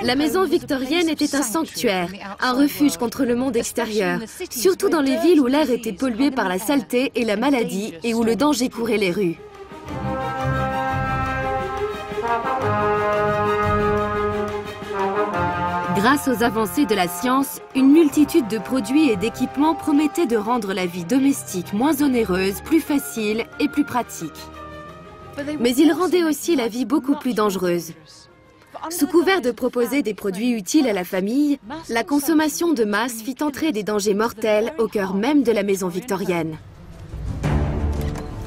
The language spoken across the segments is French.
La maison victorienne était un sanctuaire, un refuge contre le monde extérieur, surtout dans les villes où l'air était pollué par la saleté et la maladie et où le danger courait les rues. Grâce aux avancées de la science, une multitude de produits et d'équipements promettaient de rendre la vie domestique moins onéreuse, plus facile et plus pratique. Mais ils rendaient aussi la vie beaucoup plus dangereuse. Sous couvert de proposer des produits utiles à la famille, la consommation de masse fit entrer des dangers mortels au cœur même de la maison victorienne.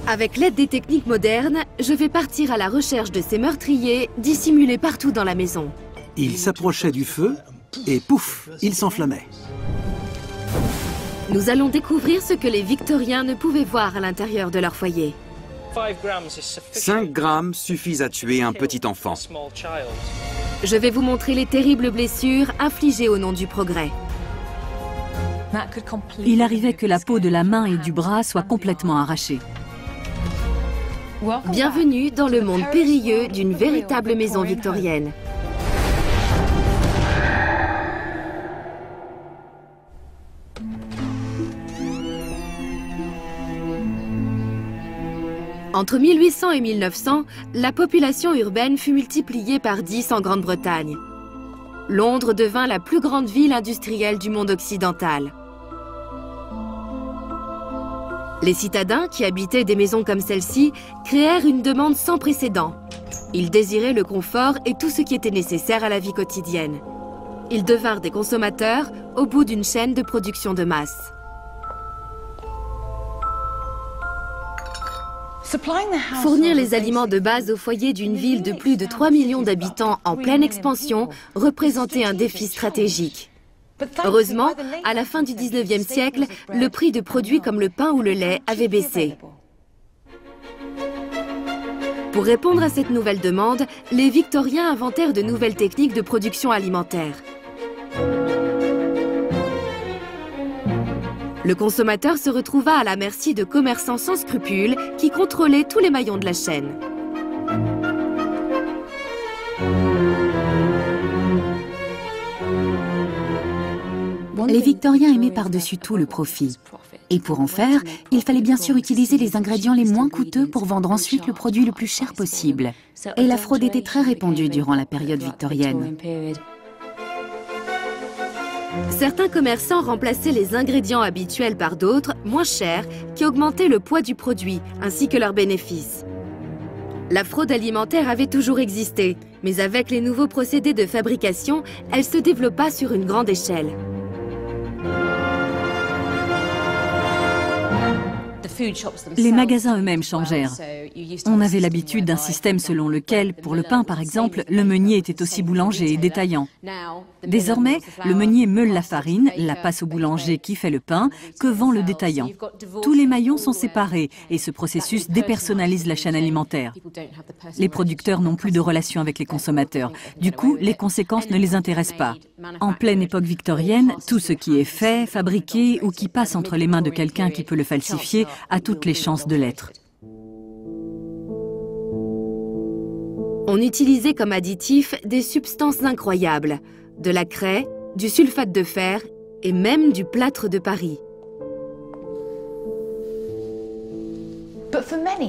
Avec l'aide des techniques modernes, je vais partir à la recherche de ces meurtriers dissimulés partout dans la maison. Il s'approchait du feu et pouf, il s'enflammait. Nous allons découvrir ce que les Victoriens ne pouvaient voir à l'intérieur de leur foyer. 5 grammes suffisent à tuer un petit enfant. Je vais vous montrer les terribles blessures infligées au nom du progrès. Il arrivait que la peau de la main et du bras soit complètement arrachée. Bienvenue dans le monde périlleux d'une véritable maison victorienne. Entre 1800 et 1900, la population urbaine fut multipliée par 10 en Grande-Bretagne. Londres devint la plus grande ville industrielle du monde occidental. Les citadins qui habitaient des maisons comme celle-ci créèrent une demande sans précédent. Ils désiraient le confort et tout ce qui était nécessaire à la vie quotidienne. Ils devinrent des consommateurs au bout d'une chaîne de production de masse. Fournir les aliments de base au foyer d'une ville de plus de 3 millions d'habitants en pleine expansion représentait un défi stratégique. Heureusement, à la fin du 19e siècle, le prix de produits comme le pain ou le lait avait baissé. Pour répondre à cette nouvelle demande, les Victoriens inventèrent de nouvelles techniques de production alimentaire. Le consommateur se retrouva à la merci de commerçants sans scrupules qui contrôlaient tous les maillons de la chaîne. Les Victoriens aimaient par-dessus tout le profit. Et pour en faire, il fallait bien sûr utiliser les ingrédients les moins coûteux pour vendre ensuite le produit le plus cher possible. Et la fraude était très répandue durant la période victorienne. Certains commerçants remplaçaient les ingrédients habituels par d'autres, moins chers, qui augmentaient le poids du produit, ainsi que leurs bénéfices. La fraude alimentaire avait toujours existé, mais avec les nouveaux procédés de fabrication, elle se développa sur une grande échelle. Les magasins eux-mêmes changèrent. On avait l'habitude d'un système selon lequel, pour le pain par exemple, le meunier était aussi boulanger et détaillant. Désormais, le meunier meule la farine, la passe au boulanger qui fait le pain, que vend le détaillant. Tous les maillons sont séparés et ce processus dépersonnalise la chaîne alimentaire. Les producteurs n'ont plus de relation avec les consommateurs. Du coup, les conséquences ne les intéressent pas. En pleine époque victorienne, tout ce qui est fait, fabriqué ou qui passe entre les mains de quelqu'un qui peut le falsifier a toutes les chances de l'être. On utilisait comme additifs des substances incroyables, de la craie, du sulfate de fer et même du plâtre de Paris.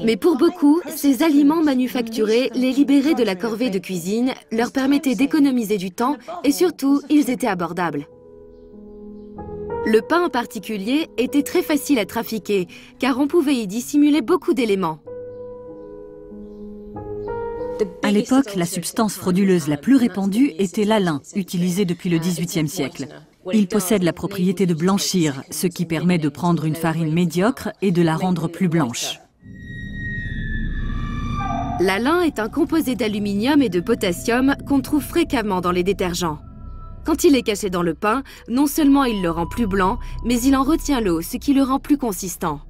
Mais pour beaucoup, ces aliments manufacturés les libéraient de la corvée de cuisine, leur permettaient d'économiser du temps et surtout, ils étaient abordables. Le pain en particulier était très facile à trafiquer, car on pouvait y dissimuler beaucoup d'éléments. À l'époque, la substance frauduleuse la plus répandue était l'alun, utilisé depuis le XVIIIe siècle. Il possède la propriété de blanchir, ce qui permet de prendre une farine médiocre et de la rendre plus blanche. L'alun est un composé d'aluminium et de potassium qu'on trouve fréquemment dans les détergents. Quand il est caché dans le pain, non seulement il le rend plus blanc, mais il en retient l'eau, ce qui le rend plus consistant.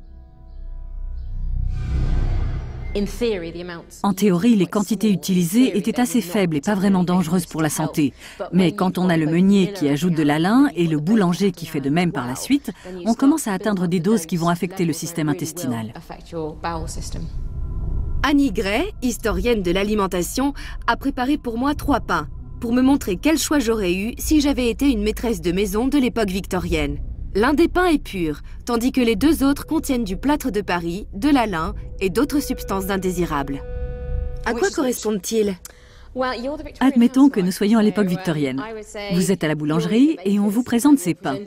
En théorie, les quantités utilisées étaient assez faibles et pas vraiment dangereuses pour la santé. Mais quand on a le meunier qui ajoute de l'alun et le boulanger qui fait de même par la suite, on commence à atteindre des doses qui vont affecter le système intestinal. Annie Gray, historienne de l'alimentation, a préparé pour moi 3 pains. pour me montrer quel choix j'aurais eu si j'avais été une maîtresse de maison de l'époque victorienne. L'un des pains est pur, tandis que les deux autres contiennent du plâtre de Paris, de la lin et d'autres substances indésirables. À quoi correspondent-ils? Admettons que nous soyons à l'époque victorienne. Vous êtes à la boulangerie et on vous présente ces pains.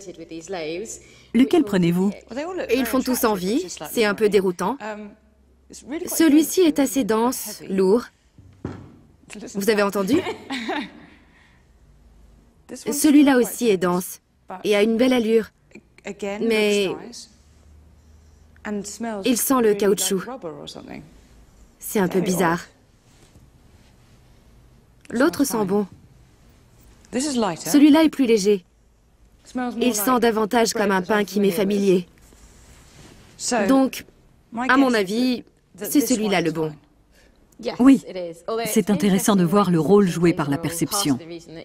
Lequel prenez-vous? Et ils font tous envie, c'est un peu déroutant. Celui-ci est assez dense, lourd. Vous avez entendu? Celui-là aussi est dense et a une belle allure. Mais il sent le caoutchouc. C'est un peu bizarre. L'autre sent bon. Celui-là est plus léger. Il sent davantage comme un pain qui m'est familier. Donc, à mon avis, c'est celui-là le bon. Oui, c'est intéressant de voir le rôle joué par la perception.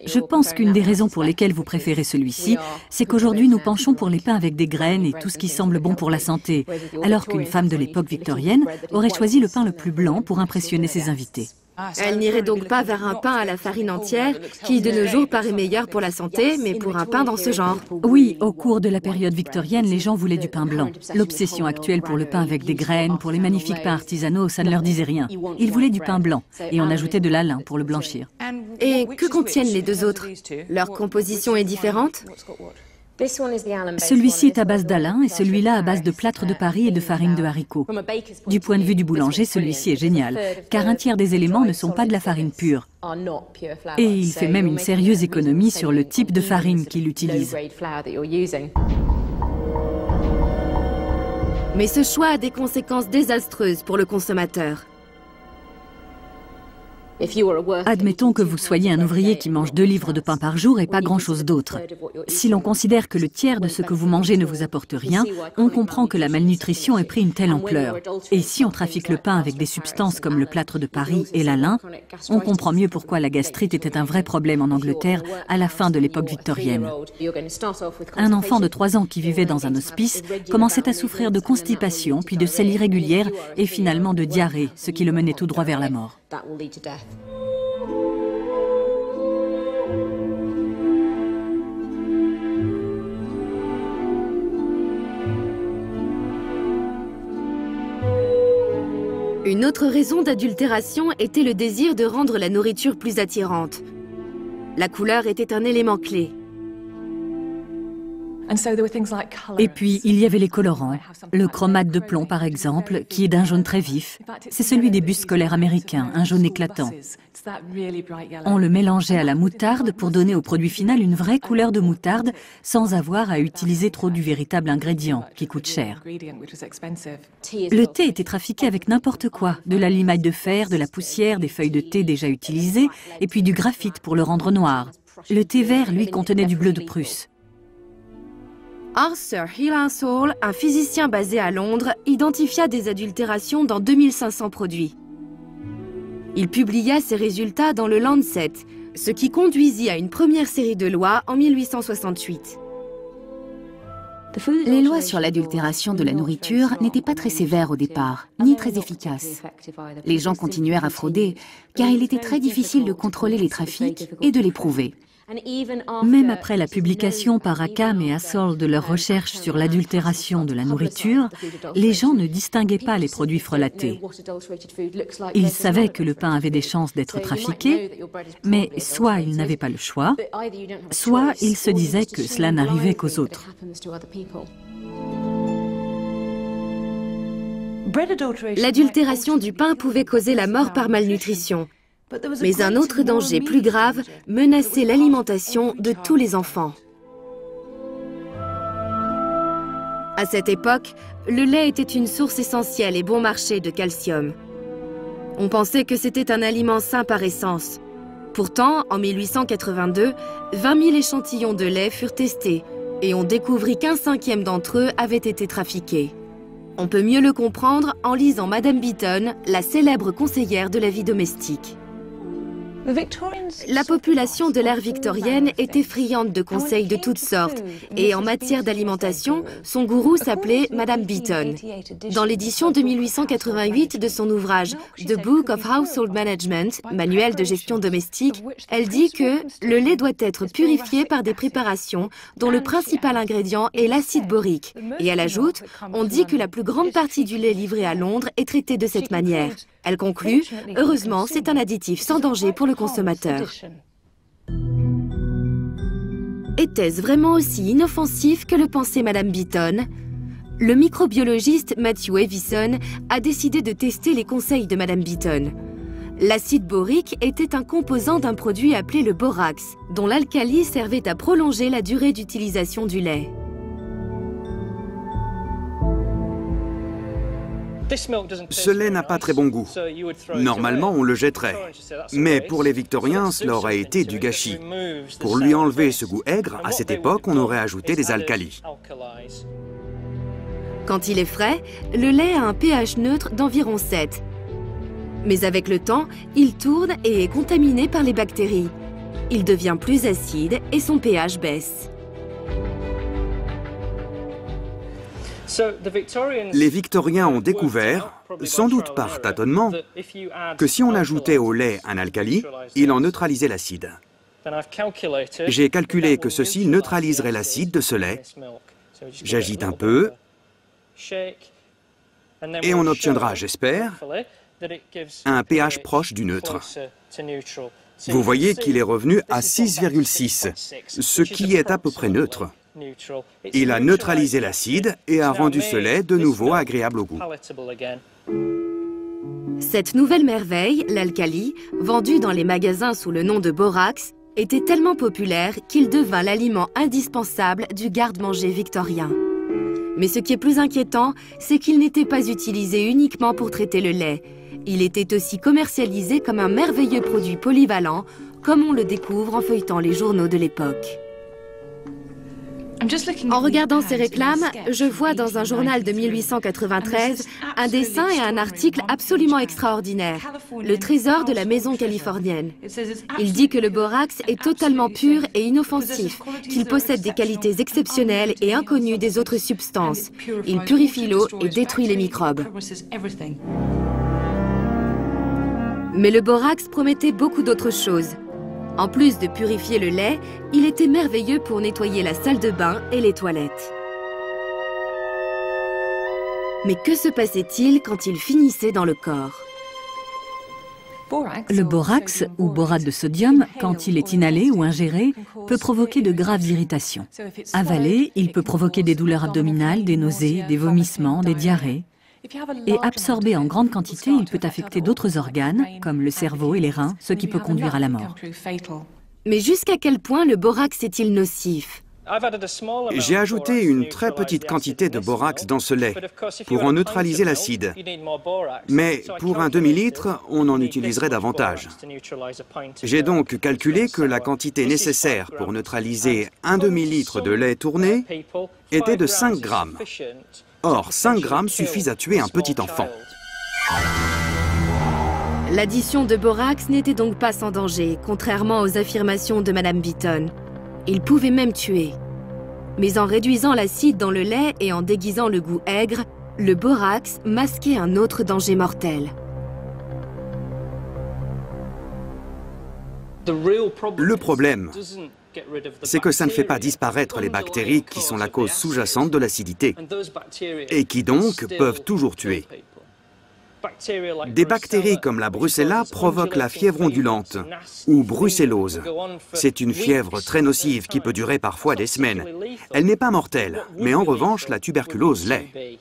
Je pense qu'une des raisons pour lesquelles vous préférez celui-ci, c'est qu'aujourd'hui nous penchons pour les pains avec des graines et tout ce qui semble bon pour la santé, alors qu'une femme de l'époque victorienne aurait choisi le pain le plus blanc pour impressionner ses invités. Elle n'irait donc pas vers un pain à la farine entière, qui de nos jours paraît meilleur pour la santé, mais pour un pain dans ce genre. Oui, au cours de la période victorienne, les gens voulaient du pain blanc. L'obsession actuelle pour le pain avec des graines, pour les magnifiques pains artisanaux, ça ne leur disait rien. Ils voulaient du pain blanc, et on ajoutait de la lin pour le blanchir. Et que contiennent les deux autres? Leur composition est différente? Celui-ci est à base d'alain et celui-là à base de plâtre de Paris et de farine de haricots. Du point de vue du boulanger, celui-ci est génial, car un tiers des éléments ne sont pas de la farine pure. Et il fait même une sérieuse économie sur le type de farine qu'il utilise. Mais ce choix a des conséquences désastreuses pour le consommateur. Admettons que vous soyez un ouvrier qui mange 2 livres de pain par jour et pas grand-chose d'autre. Si l'on considère que le tiers de ce que vous mangez ne vous apporte rien, on comprend que la malnutrition ait pris une telle ampleur. Et si on trafique le pain avec des substances comme le plâtre de Paris et la lin, on comprend mieux pourquoi la gastrite était un vrai problème en Angleterre à la fin de l'époque victorienne. Un enfant de 3 ans qui vivait dans un hospice commençait à souffrir de constipation, puis de selles irrégulières et finalement de diarrhée, ce qui le menait tout droit vers la mort. Une autre raison d'adultération était le désir de rendre la nourriture plus attirante. La couleur était un élément clé. Et puis, il y avait les colorants. Le chromate de plomb, par exemple, qui est d'un jaune très vif. C'est celui des bus scolaires américains, un jaune éclatant. On le mélangeait à la moutarde pour donner au produit final une vraie couleur de moutarde, sans avoir à utiliser trop du véritable ingrédient, qui coûte cher. Le thé était trafiqué avec n'importe quoi, de la limaille de fer, de la poussière, des feuilles de thé déjà utilisées, et puis du graphite pour le rendre noir. Le thé vert, lui, contenait du bleu de Prusse. Arthur Hillanshall, un physicien basé à Londres, identifia des adultérations dans 2500 produits. Il publia ses résultats dans le Lancet, ce qui conduisit à une première série de lois en 1868. Les lois sur l'adultération de la nourriture n'étaient pas très sévères au départ, ni très efficaces. Les gens continuèrent à frauder, car il était très difficile de contrôler les trafics et de les prouver. Même après la publication par Ackham et Hassall de leurs recherches sur l'adultération de la nourriture, les gens ne distinguaient pas les produits frelatés. Ils savaient que le pain avait des chances d'être trafiqué, mais soit ils n'avaient pas le choix, soit ils se disaient que cela n'arrivait qu'aux autres. L'adultération du pain pouvait causer la mort par malnutrition. Mais un autre danger plus grave menaçait l'alimentation de tous les enfants. À cette époque, le lait était une source essentielle et bon marché de calcium. On pensait que c'était un aliment sain par essence. Pourtant, en 1882, 20 000 échantillons de lait furent testés et on découvrit qu'un 5e d'entre eux avait été trafiqué. On peut mieux le comprendre en lisant Madame Beeton, la célèbre conseillère de la vie domestique. La population de l'ère victorienne était friande de conseils de toutes sortes et en matière d'alimentation, son gourou s'appelait Madame Beeton. Dans l'édition de 1888 de son ouvrage The Book of Household Management, manuel de gestion domestique, elle dit que le lait doit être purifié par des préparations dont le principal ingrédient est l'acide borique. Et elle ajoute, on dit que la plus grande partie du lait livré à Londres est traité de cette manière. Elle conclut, heureusement, c'est un additif sans danger pour le consommateur. Était-ce vraiment aussi inoffensif que le pensait Madame Beeton? Le microbiologiste Matthew Evison a décidé de tester les conseils de Madame Beeton. L'acide borique était un composant d'un produit appelé le borax, dont l'alcali servait à prolonger la durée d'utilisation du lait. Ce lait n'a pas très bon goût. Normalement, on le jetterait. Mais pour les Victoriens, cela aurait été du gâchis. Pour lui enlever ce goût aigre, à cette époque, on aurait ajouté des alcalis. Quand il est frais, le lait a un pH neutre d'environ 7. Mais avec le temps, il tourne et est contaminé par les bactéries. Il devient plus acide et son pH baisse. Les Victoriens ont découvert, sans doute par tâtonnement, que si on ajoutait au lait un alcali, il en neutralisait l'acide. J'ai calculé que ceci neutraliserait l'acide de ce lait. J'agite un peu et on obtiendra, j'espère, un pH proche du neutre. Vous voyez qu'il est revenu à 6,6, ce qui est à peu près neutre. Il a neutralisé l'acide et a rendu ce lait de nouveau agréable au goût. Cette nouvelle merveille, l'alcali, vendue dans les magasins sous le nom de borax, était tellement populaire qu'il devint l'aliment indispensable du garde-manger victorien. Mais ce qui est plus inquiétant, c'est qu'il n'était pas utilisé uniquement pour traiter le lait. Il était aussi commercialisé comme un merveilleux produit polyvalent, comme on le découvre en feuilletant les journaux de l'époque. En regardant ces réclames, je vois dans un journal de 1893 un dessin et un article absolument extraordinaires. Le trésor de la maison californienne. Il dit que le borax est totalement pur et inoffensif, qu'il possède des qualités exceptionnelles et inconnues des autres substances. Il purifie l'eau et détruit les microbes. Mais le borax promettait beaucoup d'autres choses. En plus de purifier le lait, il était merveilleux pour nettoyer la salle de bain et les toilettes. Mais que se passait-il quand il finissait dans le corps? Le borax, ou borate de sodium, quand il est inhalé ou ingéré, peut provoquer de graves irritations. Avalé, il peut provoquer des douleurs abdominales, des nausées, des vomissements, des diarrhées. Et absorbé en grande quantité, il peut affecter d'autres organes, comme le cerveau et les reins, ce qui peut conduire à la mort. Mais jusqu'à quel point le borax est-il nocif? J'ai ajouté une très petite quantité de borax dans ce lait pour en neutraliser l'acide. Mais pour un demi-litre, on en utiliserait davantage. J'ai donc calculé que la quantité nécessaire pour neutraliser un demi-litre de lait tourné était de 5 grammes. Or, 5 grammes suffisent à tuer un petit enfant. L'addition de borax n'était donc pas sans danger, contrairement aux affirmations de Madame Beeton. Il pouvait même tuer. Mais en réduisant l'acide dans le lait et en déguisant le goût aigre, le borax masquait un autre danger mortel. Le problème, c'est que ça ne fait pas disparaître les bactéries qui sont la cause sous-jacente de l'acidité et qui donc peuvent toujours tuer. Des bactéries comme la brucella provoquent la fièvre ondulante ou brucellose. C'est une fièvre très nocive qui peut durer parfois des semaines. Elle n'est pas mortelle, mais en revanche, la tuberculose l'est.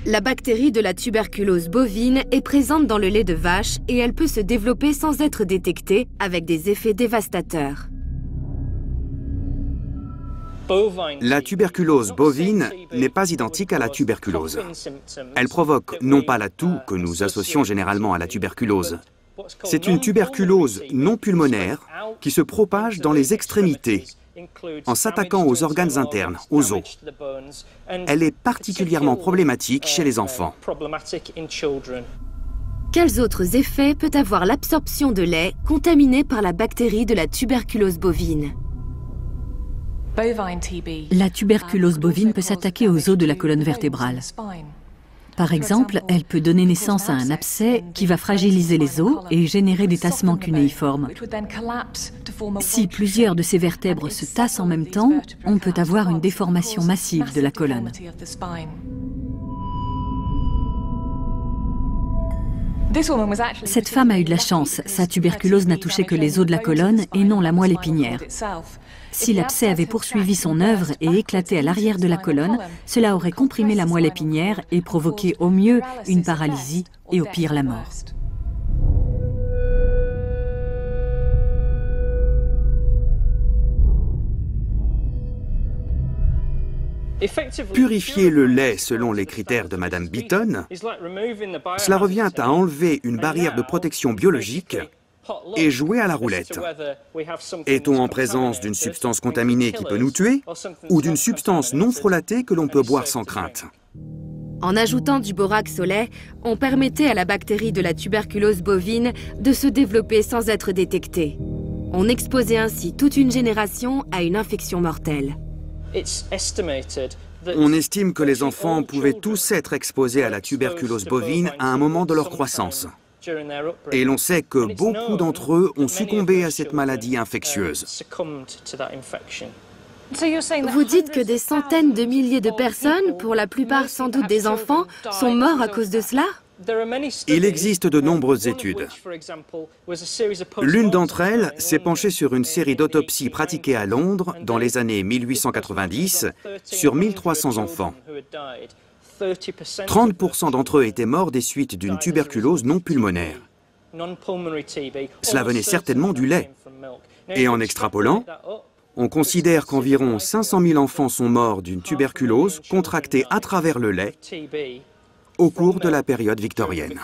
La bactérie de la tuberculose bovine est présente dans le lait de vache et elle peut se développer sans être détectée avec des effets dévastateurs. La tuberculose bovine n'est pas identique à la tuberculose. Elle provoque non pas la toux que nous associons généralement à la tuberculose. C'est une tuberculose non pulmonaire qui se propage dans les extrémités, en s'attaquant aux organes internes, aux os. Elle est particulièrement problématique chez les enfants. Quels autres effets peut avoir l'absorption de lait contaminé par la bactérie de la tuberculose bovine? La tuberculose bovine peut s'attaquer aux os de la colonne vertébrale. Par exemple, elle peut donner naissance à un abcès qui va fragiliser les os et générer des tassements cunéiformes. Si plusieurs de ces vertèbres se tassent en même temps, on peut avoir une déformation massive de la colonne. Cette femme a eu de la chance, sa tuberculose n'a touché que les os de la colonne et non la moelle épinière. Si l'abcès avait poursuivi son œuvre et éclaté à l'arrière de la colonne, cela aurait comprimé la moelle épinière et provoqué au mieux une paralysie et au pire la mort. Purifier le lait selon les critères de Madame Beaton, cela revient à enlever une barrière de protection biologique et jouer à la roulette. Est-on en présence d'une substance contaminée qui peut nous tuer ou d'une substance non frelatée que l'on peut boire sans crainte? En ajoutant du borax au lait, on permettait à la bactérie de la tuberculose bovine de se développer sans être détectée. On exposait ainsi toute une génération à une infection mortelle. On estime que les enfants pouvaient tous être exposés à la tuberculose bovine à un moment de leur croissance. Et l'on sait que beaucoup d'entre eux ont succombé à cette maladie infectieuse. Vous dites que des centaines de milliers de personnes, pour la plupart sans doute des enfants, sont morts à cause de cela? Il existe de nombreuses études. L'une d'entre elles s'est penchée sur une série d'autopsies pratiquées à Londres dans les années 1890 sur 1300 enfants. 30% d'entre eux étaient morts des suites d'une tuberculose non pulmonaire. Cela venait certainement du lait. Et en extrapolant, on considère qu'environ 500 000 enfants sont morts d'une tuberculose contractée à travers le lait au cours de la période victorienne.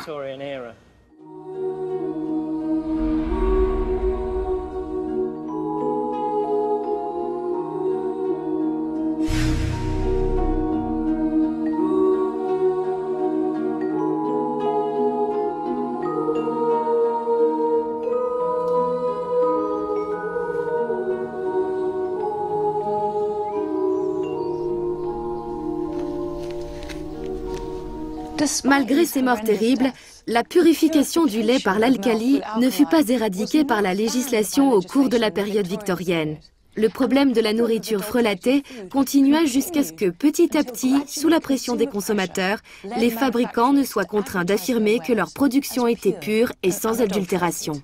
Malgré ces morts terribles, la purification du lait par l'alcali ne fut pas éradiquée par la législation au cours de la période victorienne. Le problème de la nourriture frelatée continua jusqu'à ce que, petit à petit, sous la pression des consommateurs, les fabricants ne soient contraints d'affirmer que leur production était pure et sans adultération.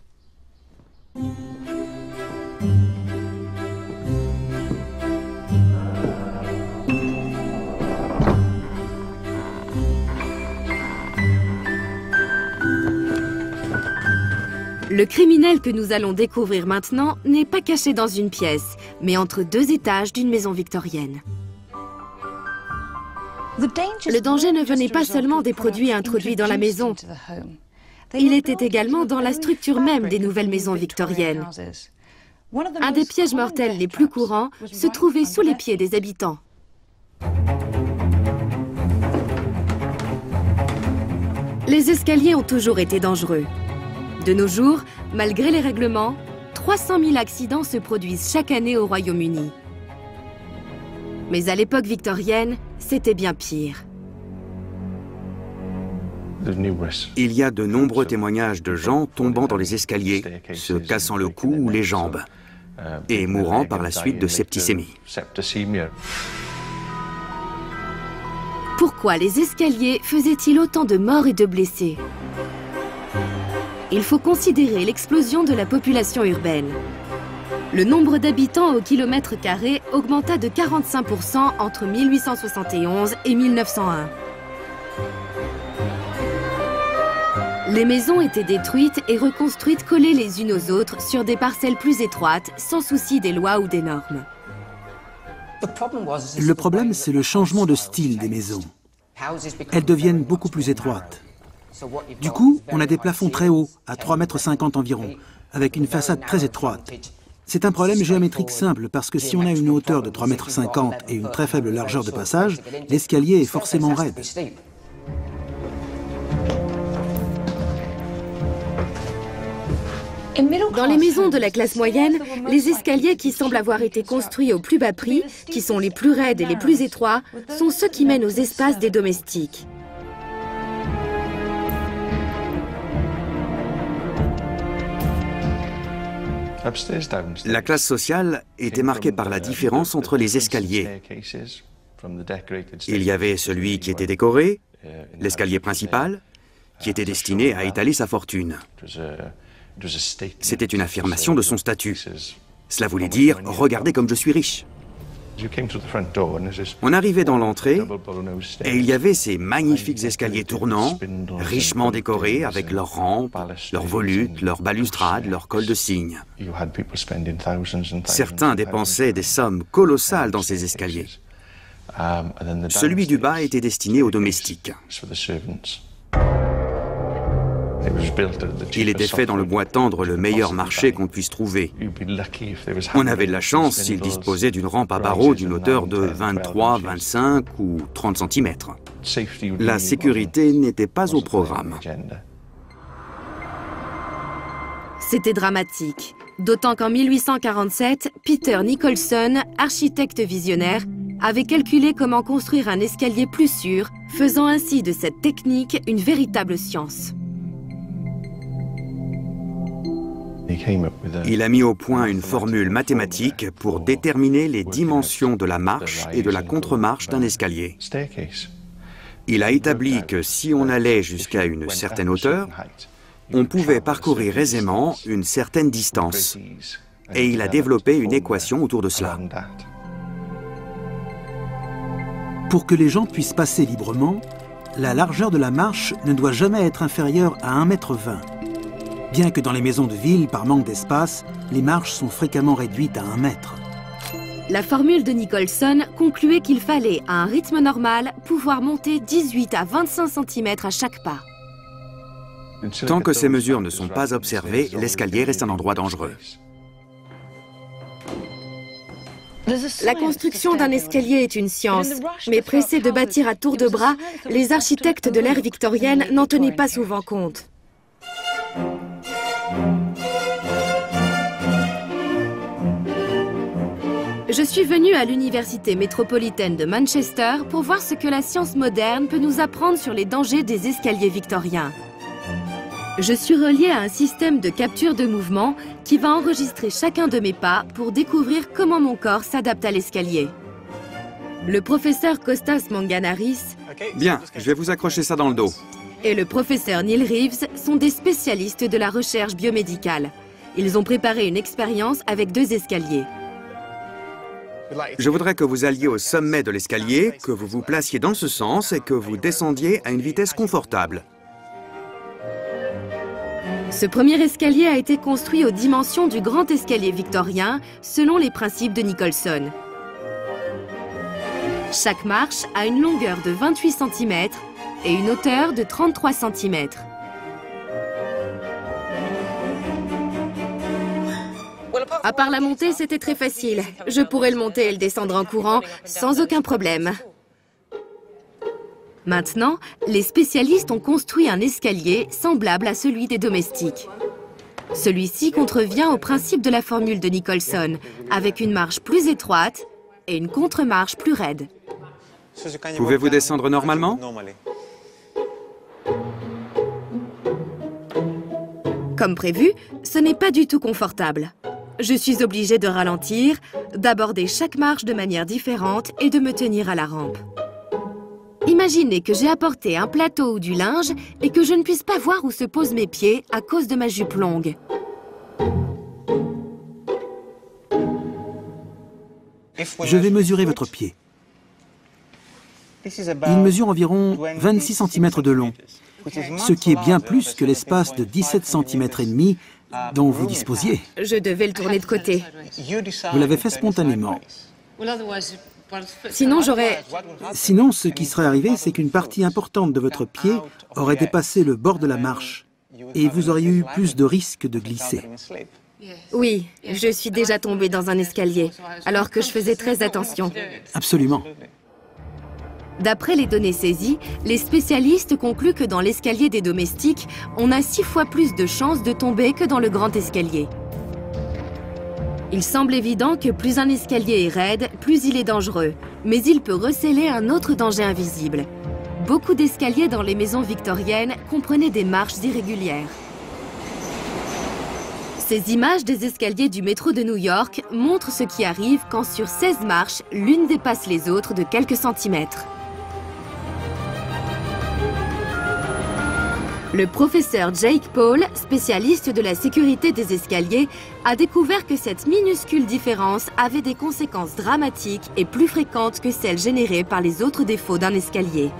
Le criminel que nous allons découvrir maintenant n'est pas caché dans une pièce, mais entre deux étages d'une maison victorienne. Le danger ne venait pas seulement des produits introduits dans la maison. Il était également dans la structure même des nouvelles maisons victoriennes. Un des pièges mortels les plus courants se trouvait sous les pieds des habitants. Les escaliers ont toujours été dangereux. De nos jours, malgré les règlements, 300 000 accidents se produisent chaque année au Royaume-Uni. Mais à l'époque victorienne, c'était bien pire. Il y a de nombreux témoignages de gens tombant dans les escaliers, se cassant le cou ou les jambes, et mourant par la suite de septicémie. Pourquoi les escaliers faisaient-ils autant de morts et de blessés ? Il faut considérer l'explosion de la population urbaine. Le nombre d'habitants au kilomètre carré augmenta de 45% entre 1871 et 1901. Les maisons étaient détruites et reconstruites collées les unes aux autres sur des parcelles plus étroites, sans souci des lois ou des normes. Le problème, c'est le changement de style des maisons. Elles deviennent beaucoup plus étroites. Du coup, on a des plafonds très hauts, à 3,50 m environ, avec une façade très étroite. C'est un problème géométrique simple, parce que si on a une hauteur de 3,50 m et une très faible largeur de passage, l'escalier est forcément raide. Dans les maisons de la classe moyenne, les escaliers qui semblent avoir été construits au plus bas prix, qui sont les plus raides et les plus étroits, sont ceux qui mènent aux espaces des domestiques. La classe sociale était marquée par la différence entre les escaliers. Il y avait celui qui était décoré, l'escalier principal, qui était destiné à étaler sa fortune. C'était une affirmation de son statut. Cela voulait dire « Regardez comme je suis riche ». On arrivait dans l'entrée et il y avait ces magnifiques escaliers tournants, richement décorés avec leurs rampes, leurs volutes, leurs balustrades, leurs cols de cygne. Certains dépensaient des sommes colossales dans ces escaliers. Celui du bas était destiné aux domestiques. Il était fait dans le bois tendre, le meilleur marché qu'on puisse trouver. On avait de la chance s'il disposait d'une rampe à barreaux d'une hauteur de 23, 25 ou 30 cm. La sécurité n'était pas au programme. C'était dramatique. D'autant qu'en 1847, Peter Nicholson, architecte visionnaire, avait calculé comment construire un escalier plus sûr, faisant ainsi de cette technique une véritable science. Il a mis au point une formule mathématique pour déterminer les dimensions de la marche et de la contre-marche d'un escalier. Il a établi que si on allait jusqu'à une certaine hauteur, on pouvait parcourir aisément une certaine distance. Et il a développé une équation autour de cela. Pour que les gens puissent passer librement, la largeur de la marche ne doit jamais être inférieure à 1,20 m. Bien que dans les maisons de ville, par manque d'espace, les marches sont fréquemment réduites à 1 mètre. La formule de Nicholson concluait qu'il fallait, à un rythme normal, pouvoir monter 18 à 25 cm à chaque pas. Tant que ces mesures ne sont pas observées, l'escalier reste un endroit dangereux. La construction d'un escalier est une science, mais pressés de bâtir à tour de bras, les architectes de l'ère victorienne n'en tenaient pas souvent compte. Je suis venue à l'université métropolitaine de Manchester pour voir ce que la science moderne peut nous apprendre sur les dangers des escaliers victoriens. Je suis reliée à un système de capture de mouvement qui va enregistrer chacun de mes pas pour découvrir comment mon corps s'adapte à l'escalier. Le professeur Kostas Manganaris Bien, je vais vous accrocher ça dans le dos. Et le professeur Neil Reeves sont des spécialistes de la recherche biomédicale. Ils ont préparé une expérience avec 2 escaliers. Je voudrais que vous alliez au sommet de l'escalier, que vous vous placiez dans ce sens et que vous descendiez à une vitesse confortable. Ce premier escalier a été construit aux dimensions du grand escalier victorien, selon les principes de Nicholson. Chaque marche a une longueur de 28 cm et une hauteur de 33 cm. À part la montée, c'était très facile. Je pourrais le monter et le descendre en courant sans aucun problème. Maintenant, les spécialistes ont construit un escalier semblable à celui des domestiques. Celui-ci contrevient au principe de la formule de Nicholson, avec une marche plus étroite et une contre-marche plus raide. Pouvez-vous descendre normalement? Comme prévu, ce n'est pas du tout confortable. Je suis obligée de ralentir, d'aborder chaque marche de manière différente et de me tenir à la rampe. Imaginez que j'ai apporté un plateau ou du linge et que je ne puisse pas voir où se posent mes pieds à cause de ma jupe longue. Je vais mesurer votre pied. Il mesure environ 26 cm de long, ce qui est bien plus que l'espace de 17 cm et demi dont vous disposiez. Je devais le tourner de côté. Vous l'avez fait spontanément. Sinon, j'aurais... Sinon, ce qui serait arrivé, c'est qu'une partie importante de votre pied aurait dépassé le bord de la marche et vous auriez eu plus de risques de glisser. Oui, je suis déjà tombée dans un escalier, alors que je faisais très attention. Absolument. D'après les données saisies, les spécialistes concluent que dans l'escalier des domestiques, on a 6 fois plus de chances de tomber que dans le grand escalier. Il semble évident que plus un escalier est raide, plus il est dangereux. Mais il peut recéler un autre danger invisible. Beaucoup d'escaliers dans les maisons victoriennes comprenaient des marches irrégulières. Ces images des escaliers du métro de New York montrent ce qui arrive quand sur 16 marches, l'une dépasse les autres de quelques centimètres. Le professeur Jake Paul, spécialiste de la sécurité des escaliers, a découvert que cette minuscule différence avait des conséquences dramatiques et plus fréquentes que celles générées par les autres défauts d'un escalier.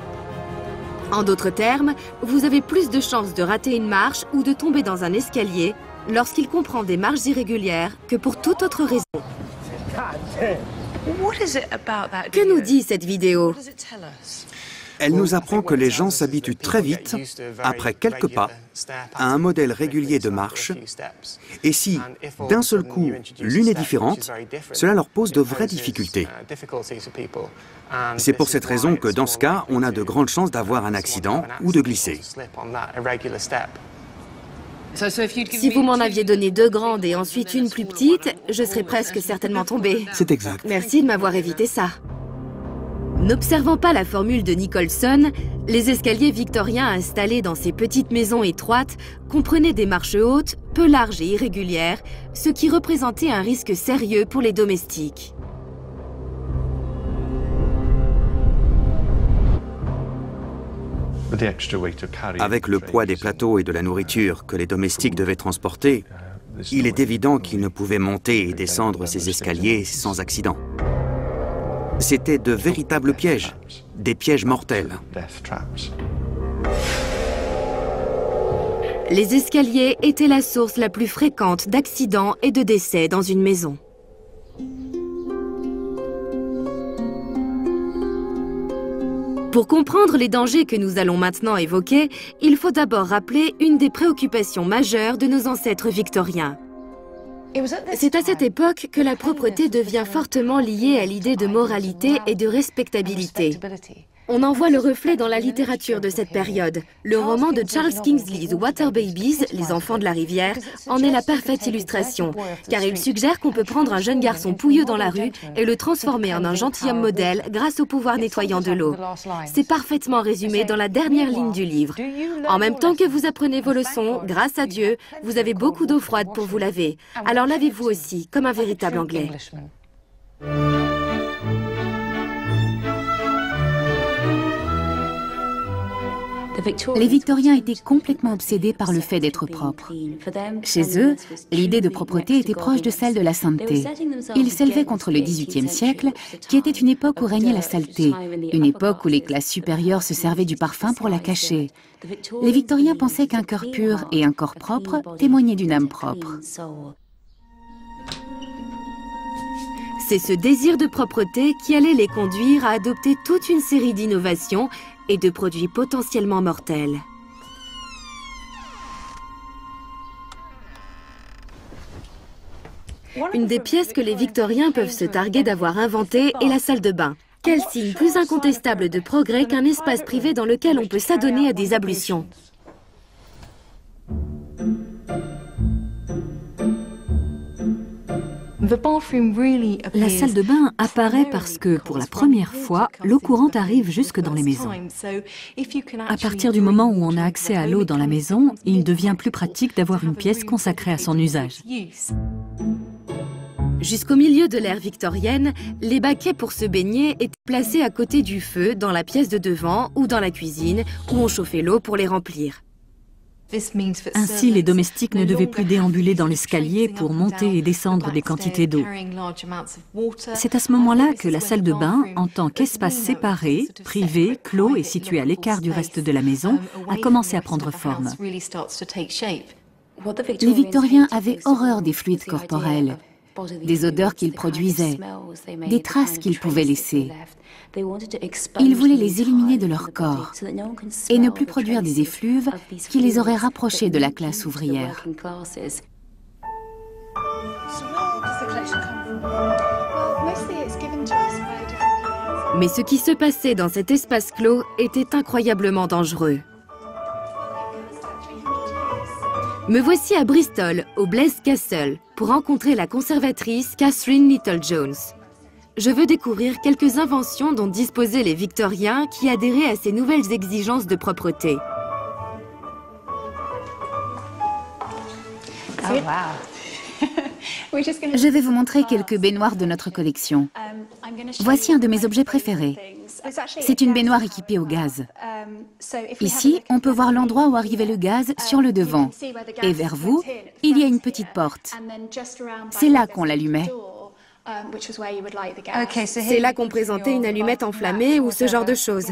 En d'autres termes, vous avez plus de chances de rater une marche ou de tomber dans un escalier lorsqu'il comprend des marches irrégulières que pour toute autre raison. Que nous dit cette vidéo ? Elle nous apprend que les gens s'habituent très vite, après quelques pas, à un modèle régulier de marche, et si, d'un seul coup, l'une est différente, cela leur pose de vraies difficultés. C'est pour cette raison que, dans ce cas, on a de grandes chances d'avoir un accident ou de glisser. Si vous m'en aviez donné 2 grandes et ensuite une plus petite, je serais presque certainement tombée. C'est exact. Merci de m'avoir évité ça. N'observant pas la formule de Nicholson, les escaliers victoriens installés dans ces petites maisons étroites comprenaient des marches hautes, peu larges et irrégulières, ce qui représentait un risque sérieux pour les domestiques. Avec le poids des plateaux et de la nourriture que les domestiques devaient transporter, il est évident qu'ils ne pouvaient monter et descendre ces escaliers sans accident. C'étaient de véritables pièges, des pièges mortels. Les escaliers étaient la source la plus fréquente d'accidents et de décès dans une maison. Pour comprendre les dangers que nous allons maintenant évoquer, il faut d'abord rappeler une des préoccupations majeures de nos ancêtres victoriens. C'est à cette époque que la propreté devient fortement liée à l'idée de moralité et de respectabilité. On en voit le reflet dans la littérature de cette période. Le roman de Charles Kingsley, The Water Babies, Les enfants de la rivière, en est la parfaite illustration, car il suggère qu'on peut prendre un jeune garçon pouilleux dans la rue et le transformer en un gentilhomme modèle grâce au pouvoir nettoyant de l'eau. C'est parfaitement résumé dans la dernière ligne du livre. En même temps que vous apprenez vos leçons, grâce à Dieu, vous avez beaucoup d'eau froide pour vous laver. Alors lavez-vous aussi, comme un véritable Anglais. Les Victoriens étaient complètement obsédés par le fait d'être propres. Chez eux, l'idée de propreté était proche de celle de la sainteté. Ils s'élevaient contre le XVIIIe siècle, qui était une époque où régnait la saleté, une époque où les classes supérieures se servaient du parfum pour la cacher. Les Victoriens pensaient qu'un cœur pur et un corps propre témoignaient d'une âme propre. C'est ce désir de propreté qui allait les conduire à adopter toute une série d'innovations et de produits potentiellement mortels. Une des pièces que les Victoriens peuvent se targuer d'avoir inventée est la salle de bain. Quel signe plus incontestable de progrès qu'un espace privé dans lequel on peut s'adonner à des ablutions. La salle de bain apparaît parce que, pour la première fois, l'eau courante arrive jusque dans les maisons. À partir du moment où on a accès à l'eau dans la maison, il devient plus pratique d'avoir une pièce consacrée à son usage. Jusqu'au milieu de l'ère victorienne, les baquets pour se baigner étaient placés à côté du feu, dans la pièce de devant ou dans la cuisine, où on chauffait l'eau pour les remplir. Ainsi, les domestiques ne devaient plus déambuler dans l'escalier pour monter et descendre des quantités d'eau. C'est à ce moment-là que la salle de bain, en tant qu'espace séparé, privé, clos et situé à l'écart du reste de la maison, a commencé à prendre forme. Les Victoriens avaient horreur des fluides corporels, des odeurs qu'ils produisaient, des traces qu'ils pouvaient laisser. Ils voulaient les éliminer de leur corps et ne plus produire des effluves qui les auraient rapprochés de la classe ouvrière. Mais ce qui se passait dans cet espace clos était incroyablement dangereux. Me voici à Bristol, au Blaise Castle, pour rencontrer la conservatrice Catherine Littlejones. Je veux découvrir quelques inventions dont disposaient les Victoriens qui adhéraient à ces nouvelles exigences de propreté. Oh, wow. Je vais vous montrer quelques baignoires de notre collection. Voici un de mes objets préférés. C'est une baignoire équipée au gaz. Ici, on peut voir l'endroit où arrivait le gaz sur le devant. Et vers vous, il y a une petite porte. C'est là qu'on l'allumait. C'est là qu'on présentait une allumette enflammée ou ce genre de choses.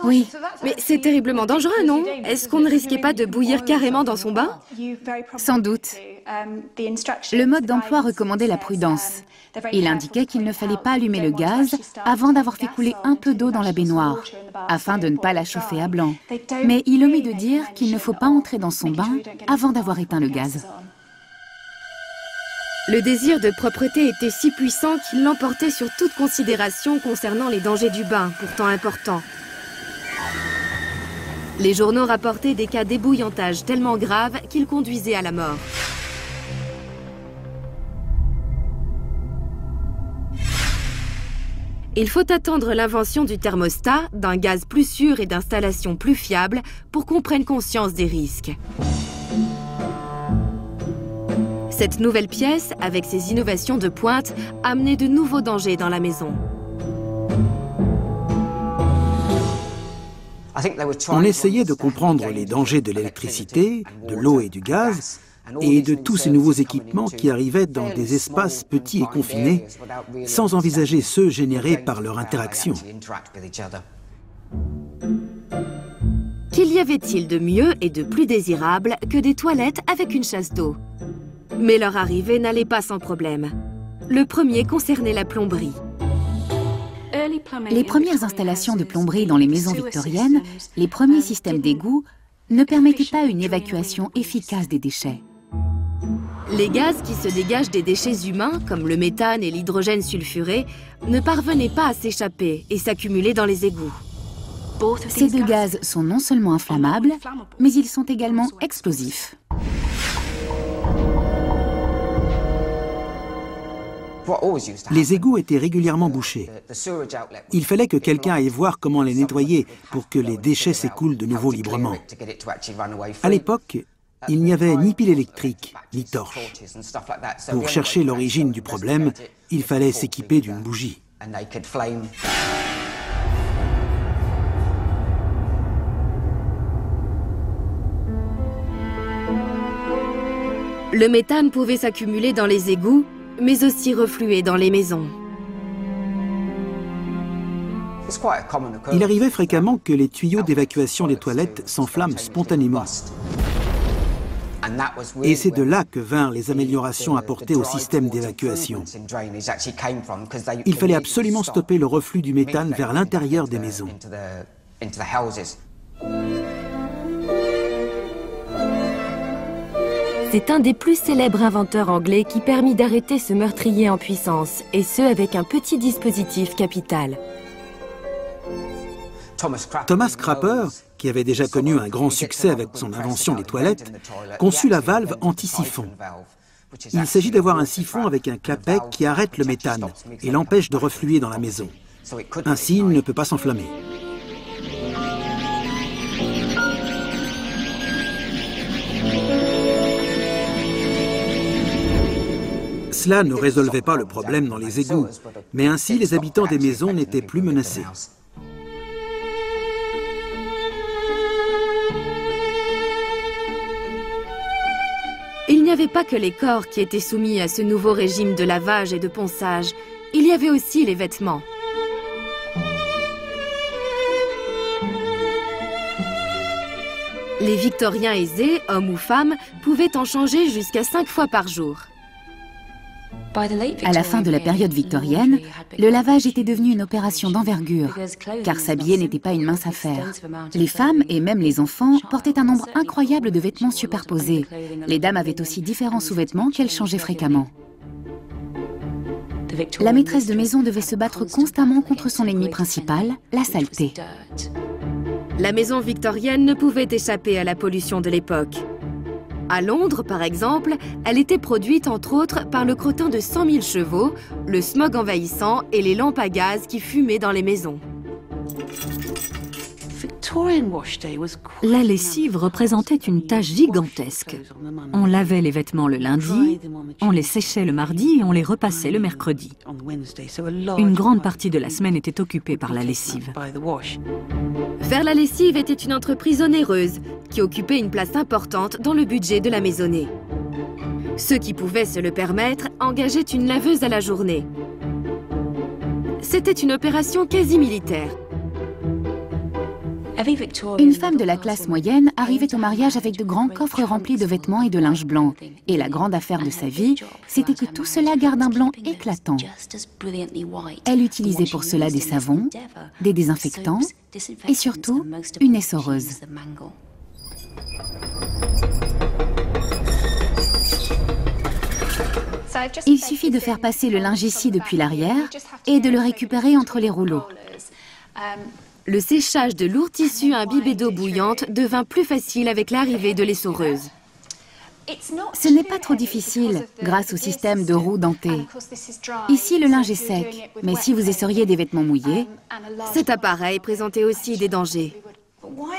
Oui. Mais c'est terriblement dangereux, non? Est-ce qu'on ne risquait pas de bouillir carrément dans son bain? Sans doute. Le mode d'emploi recommandait la prudence. Il indiquait qu'il ne fallait pas allumer le gaz avant d'avoir fait couler un peu d'eau dans la baignoire, afin de ne pas la chauffer à blanc. Mais il omit de dire qu'il ne faut pas entrer dans son bain avant d'avoir éteint le gaz. Le désir de propreté était si puissant qu'il l'emportait sur toute considération concernant les dangers du bain, pourtant importants. Les journaux rapportaient des cas d'ébouillantage tellement graves qu'ils conduisaient à la mort. Il faut attendre l'invention du thermostat, d'un gaz plus sûr et d'installations plus fiables pour qu'on prenne conscience des risques. Cette nouvelle pièce, avec ses innovations de pointe, amenait de nouveaux dangers dans la maison. On essayait de comprendre les dangers de l'électricité, de l'eau et du gaz, et de tous ces nouveaux équipements qui arrivaient dans des espaces petits et confinés, sans envisager ceux générés par leur interaction. Qu'y avait-il de mieux et de plus désirable que des toilettes avec une chasse d'eau? Mais leur arrivée n'allait pas sans problème. Le premier concernait la plomberie. Les premières installations de plomberie dans les maisons victoriennes, les premiers systèmes d'égouts, ne permettaient pas une évacuation efficace des déchets. Les gaz qui se dégagent des déchets humains, comme le méthane et l'hydrogène sulfuré, ne parvenaient pas à s'échapper et s'accumuler dans les égouts. Ces deux gaz sont non seulement inflammables, mais ils sont également explosifs. Les égouts étaient régulièrement bouchés. Il fallait que quelqu'un aille voir comment les nettoyer pour que les déchets s'écoulent de nouveau librement. À l'époque, il n'y avait ni pile électrique, ni torche. Pour chercher l'origine du problème, il fallait s'équiper d'une bougie. Le méthane pouvait s'accumuler dans les égouts, mais aussi refluer dans les maisons. Il arrivait fréquemment que les tuyaux d'évacuation des toilettes s'enflamment spontanément. Et c'est de là que vinrent les améliorations apportées au système d'évacuation. Il fallait absolument stopper le reflux du méthane vers l'intérieur des maisons. C'est un des plus célèbres inventeurs anglais qui permit d'arrêter ce meurtrier en puissance, et ce avec un petit dispositif capital. Thomas Crapper, qui avait déjà connu un grand succès avec son invention des toilettes, conçut la valve anti-siphon. Il s'agit d'avoir un siphon avec un clapet qui arrête le méthane et l'empêche de refluer dans la maison. Ainsi, il ne peut pas s'enflammer. Cela ne résolvait pas le problème dans les égouts, mais ainsi les habitants des maisons n'étaient plus menacés. Il n'y avait pas que les corps qui étaient soumis à ce nouveau régime de lavage et de ponçage, il y avait aussi les vêtements. Les Victoriens aisés, hommes ou femmes, pouvaient en changer jusqu'à 5 fois par jour. À la fin de la période victorienne, le lavage était devenu une opération d'envergure, car s'habiller n'était pas une mince affaire. Les femmes et même les enfants portaient un nombre incroyable de vêtements superposés. Les dames avaient aussi différents sous-vêtements qu'elles changeaient fréquemment. La maîtresse de maison devait se battre constamment contre son ennemi principal, la saleté. La maison victorienne ne pouvait échapper à la pollution de l'époque. À Londres, par exemple, elle était produite entre autres par le crottin de 100 000 chevaux, le smog envahissant et les lampes à gaz qui fumaient dans les maisons. La lessive représentait une tâche gigantesque. On lavait les vêtements le lundi, on les séchait le mardi et on les repassait le mercredi. Une grande partie de la semaine était occupée par la lessive. Faire la lessive était une entreprise onéreuse qui occupait une place importante dans le budget de la maisonnée. Ceux qui pouvaient se le permettre engageaient une laveuse à la journée. C'était une opération quasi militaire. Une femme de la classe moyenne arrivait au mariage avec de grands coffres remplis de vêtements et de linge blanc. Et la grande affaire de sa vie, c'était que tout cela garde un blanc éclatant. Elle utilisait pour cela des savons, des désinfectants et surtout une essoreuse. Il suffit de faire passer le linge ici depuis l'arrière et de le récupérer entre les rouleaux. Le séchage de lourds tissus imbibés d'eau bouillante devint plus facile avec l'arrivée de l'essoreuse. Ce n'est pas trop difficile grâce au système de roues dentées. Ici, le linge est sec, mais si vous essoriez des vêtements mouillés... Cet appareil présentait aussi des dangers.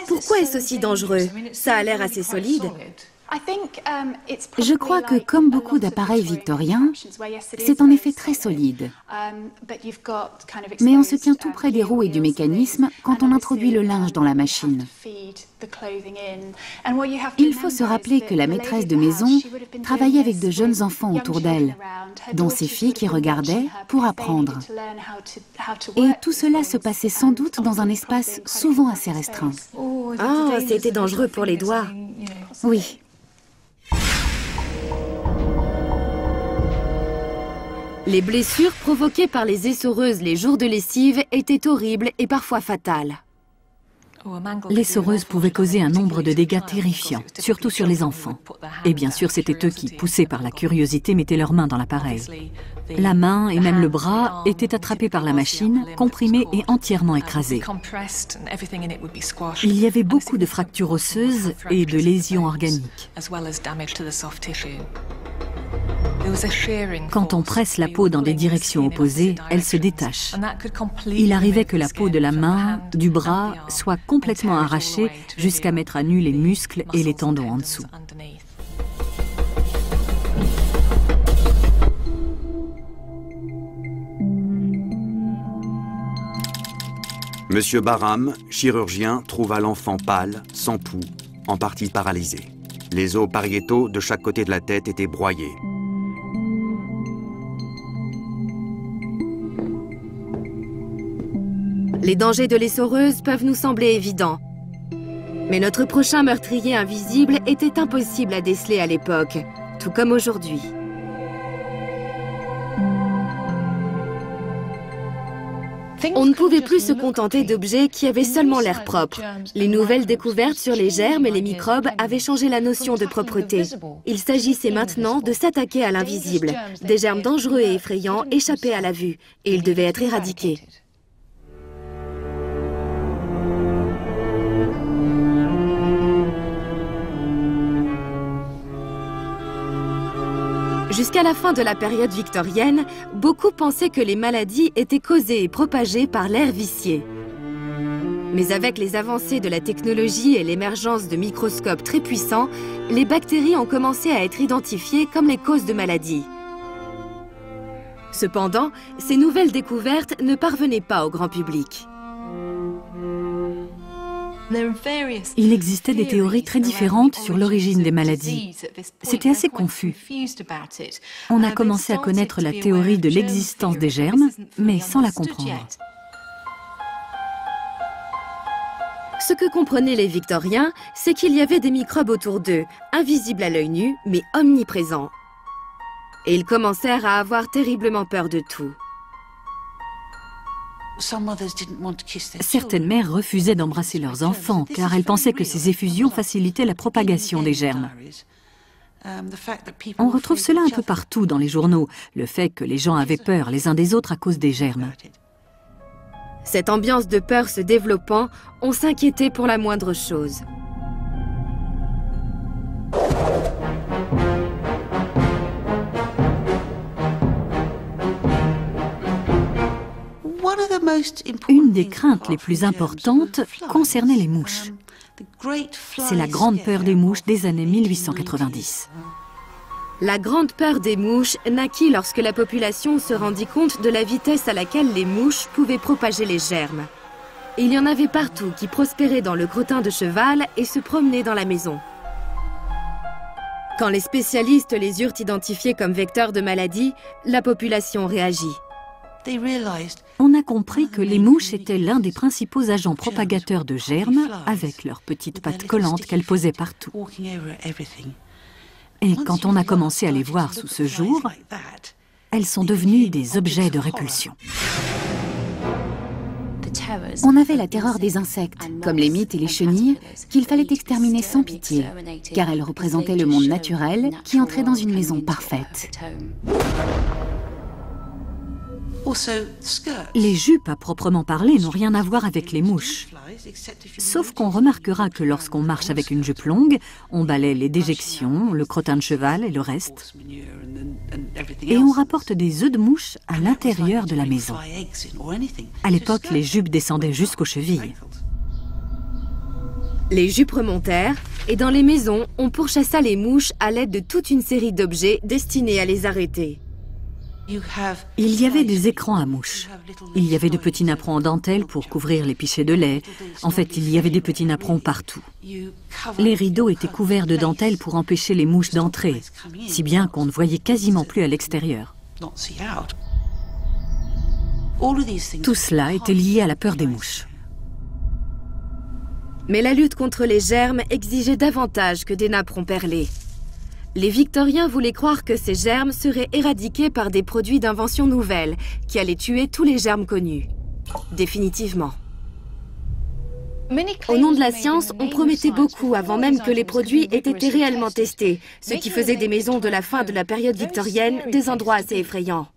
Pourquoi est-ce aussi dangereux? Ça a l'air assez solide. Je crois que, comme beaucoup d'appareils victoriens, c'est en effet très solide. Mais on se tient tout près des roues et du mécanisme quand on introduit le linge dans la machine. Il faut se rappeler que la maîtresse de maison travaillait avec de jeunes enfants autour d'elle, dont ses filles qui regardaient pour apprendre. Et tout cela se passait sans doute dans un espace souvent assez restreint. Oh, c'était dangereux pour les doigts. Oui. Les blessures provoquées par les essoreuses les jours de lessive étaient horribles et parfois fatales. L'essoreuse pouvait causer un nombre de dégâts terrifiants, surtout sur les enfants. Et bien sûr, c'était eux qui, poussés par la curiosité, mettaient leurs mains dans l'appareil. La main et même le bras étaient attrapés par la machine, comprimés et entièrement écrasés. Il y avait beaucoup de fractures osseuses et de lésions organiques. Quand on presse la peau dans des directions opposées, elle se détache. Il arrivait que la peau de la main, du bras, soit complètement arrachée jusqu'à mettre à nu les muscles et les tendons en dessous. Monsieur Barham, chirurgien, trouva l'enfant pâle, sans pouls, en partie paralysé. Les os pariétaux de chaque côté de la tête étaient broyés. Les dangers de l'essoreuse peuvent nous sembler évidents. Mais notre prochain meurtrier invisible était impossible à déceler à l'époque, tout comme aujourd'hui. On ne pouvait plus se contenter d'objets qui avaient seulement l'air propre. Les nouvelles découvertes sur les germes et les microbes avaient changé la notion de propreté. Il s'agissait maintenant de s'attaquer à l'invisible. Des germes dangereux et effrayants échappaient à la vue, et ils devaient être éradiqués. Jusqu'à la fin de la période victorienne, beaucoup pensaient que les maladies étaient causées et propagées par l'air vicié. Mais avec les avancées de la technologie et l'émergence de microscopes très puissants, les bactéries ont commencé à être identifiées comme les causes de maladies. Cependant, ces nouvelles découvertes ne parvenaient pas au grand public. Il existait des théories très différentes sur l'origine des maladies. C'était assez confus. On a commencé à connaître la théorie de l'existence des germes, mais sans la comprendre. Ce que comprenaient les Victoriens, c'est qu'il y avait des microbes autour d'eux, invisibles à l'œil nu, mais omniprésents. Et ils commencèrent à avoir terriblement peur de tout. Certaines mères refusaient d'embrasser leurs enfants car elles pensaient que ces effusions facilitaient la propagation des germes. On retrouve cela un peu partout dans les journaux, le fait que les gens avaient peur les uns des autres à cause des germes. Cette ambiance de peur se développant, on s'inquiétait pour la moindre chose. Une des craintes les plus importantes concernait les mouches. C'est la grande peur des mouches des années 1890. La grande peur des mouches naquit lorsque la population se rendit compte de la vitesse à laquelle les mouches pouvaient propager les germes. Il y en avait partout qui prospéraient dans le crottin de cheval et se promenaient dans la maison. Quand les spécialistes les eurent identifiés comme vecteurs de maladies, la population réagit. On a compris que les mouches étaient l'un des principaux agents propagateurs de germes avec leurs petites pattes collantes qu'elles posaient partout. Et quand on a commencé à les voir sous ce jour, elles sont devenues des objets de répulsion. On avait la terreur des insectes, comme les mites et les chenilles, qu'il fallait exterminer sans pitié, car elles représentaient le monde naturel qui entrait dans une maison parfaite. Les jupes à proprement parler n'ont rien à voir avec les mouches. Sauf qu'on remarquera que lorsqu'on marche avec une jupe longue, on balaie les déjections, le crottin de cheval et le reste. Et on rapporte des œufs de mouche à l'intérieur de la maison. À l'époque, les jupes descendaient jusqu'aux chevilles. Les jupes remontèrent et dans les maisons, on pourchassa les mouches à l'aide de toute une série d'objets destinés à les arrêter. Il y avait des écrans à mouches. Il y avait de petits napperons en dentelle pour couvrir les pichets de lait. En fait, il y avait des petits napperons partout. Les rideaux étaient couverts de dentelle pour empêcher les mouches d'entrer, si bien qu'on ne voyait quasiment plus à l'extérieur. Tout cela était lié à la peur des mouches. Mais la lutte contre les germes exigeait davantage que des napperons perlés. Les Victoriens voulaient croire que ces germes seraient éradiqués par des produits d'invention nouvelle qui allaient tuer tous les germes connus. Définitivement. Au nom de la science, on promettait beaucoup avant même que les produits aient été réellement testés, ce qui faisait des maisons de la fin de la période victorienne des endroits assez effrayants.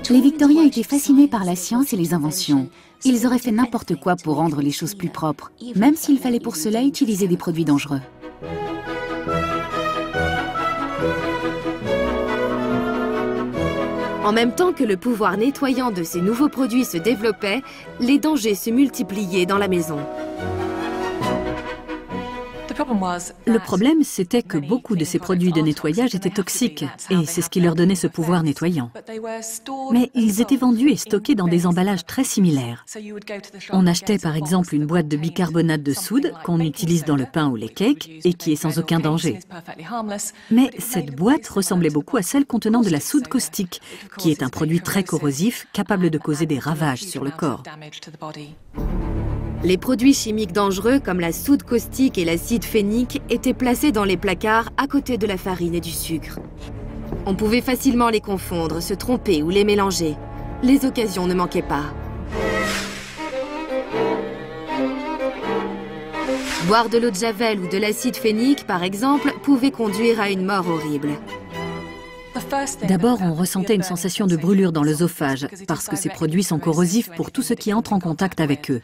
Les Victoriens étaient fascinés par la science et les inventions. Ils auraient fait n'importe quoi pour rendre les choses plus propres, même s'il fallait pour cela utiliser des produits dangereux. En même temps que le pouvoir nettoyant de ces nouveaux produits se développait, les dangers se multipliaient dans la maison. Le problème, c'était que beaucoup de ces produits de nettoyage étaient toxiques, et c'est ce qui leur donnait ce pouvoir nettoyant. Mais ils étaient vendus et stockés dans des emballages très similaires. On achetait par exemple une boîte de bicarbonate de soude qu'on utilise dans le pain ou les cakes, et qui est sans aucun danger. Mais cette boîte ressemblait beaucoup à celle contenant de la soude caustique, qui est un produit très corrosif, capable de causer des ravages sur le corps. Les produits chimiques dangereux comme la soude caustique et l'acide phénique étaient placés dans les placards à côté de la farine et du sucre. On pouvait facilement les confondre, se tromper ou les mélanger. Les occasions ne manquaient pas. Boire de l'eau de javel ou de l'acide phénique, par exemple, pouvait conduire à une mort horrible. D'abord, on ressentait une sensation de brûlure dans l'œsophage, parce que ces produits sont corrosifs pour tout ce qui entre en contact avec eux.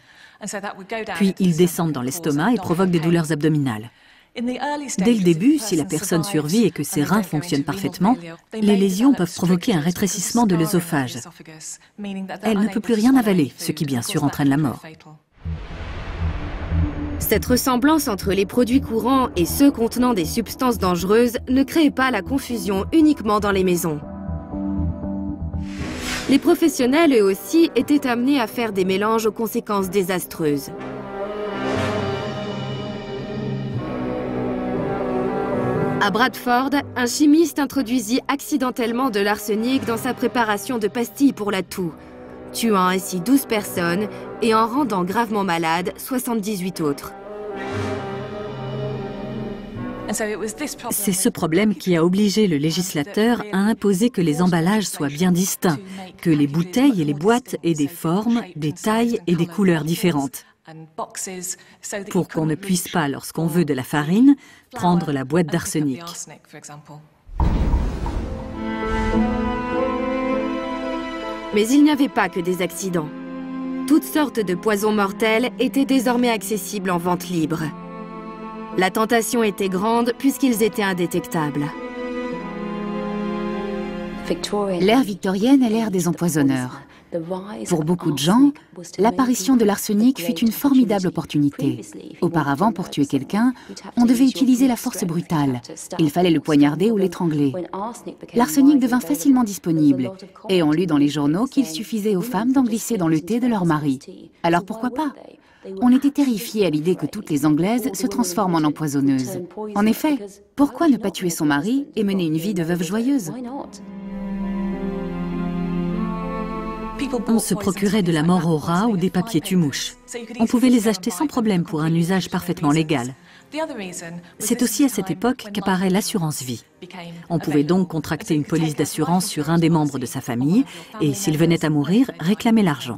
Puis ils descendent dans l'estomac et provoquent des douleurs abdominales. Dès le début, si la personne survit et que ses reins fonctionnent parfaitement, les lésions peuvent provoquer un rétrécissement de l'œsophage. Elle ne peut plus rien avaler, ce qui bien sûr entraîne la mort. Cette ressemblance entre les produits courants et ceux contenant des substances dangereuses ne créait pas la confusion uniquement dans les maisons. Les professionnels, eux aussi, étaient amenés à faire des mélanges aux conséquences désastreuses. À Bradford, un chimiste introduisit accidentellement de l'arsenic dans sa préparation de pastilles pour la toux, tuant ainsi 12 personnes et en rendant gravement malades 78 autres. C'est ce problème qui a obligé le législateur à imposer que les emballages soient bien distincts, que les bouteilles et les boîtes aient des formes, des tailles et des couleurs différentes, pour qu'on ne puisse pas, lorsqu'on veut de la farine, prendre la boîte d'arsenic. Mais il n'y avait pas que des accidents. Toutes sortes de poisons mortels étaient désormais accessibles en vente libre. La tentation était grande puisqu'ils étaient indétectables. L'ère victorienne est l'ère des empoisonneurs. Pour beaucoup de gens, l'apparition de l'arsenic fut une formidable opportunité. Auparavant, pour tuer quelqu'un, on devait utiliser la force brutale. Il fallait le poignarder ou l'étrangler. L'arsenic devint facilement disponible, et on lut dans les journaux qu'il suffisait aux femmes d'en glisser dans le thé de leur mari. Alors pourquoi pas ? On était terrifiés à l'idée que toutes les Anglaises se transforment en empoisonneuses. En effet, pourquoi ne pas tuer son mari et mener une vie de veuve joyeuse ? On se procurait de la mort au rat ou des papiers tue-mouches. On pouvait les acheter sans problème pour un usage parfaitement légal. C'est aussi à cette époque qu'apparaît l'assurance vie. On pouvait donc contracter une police d'assurance sur un des membres de sa famille et, s'il venait à mourir, réclamer l'argent.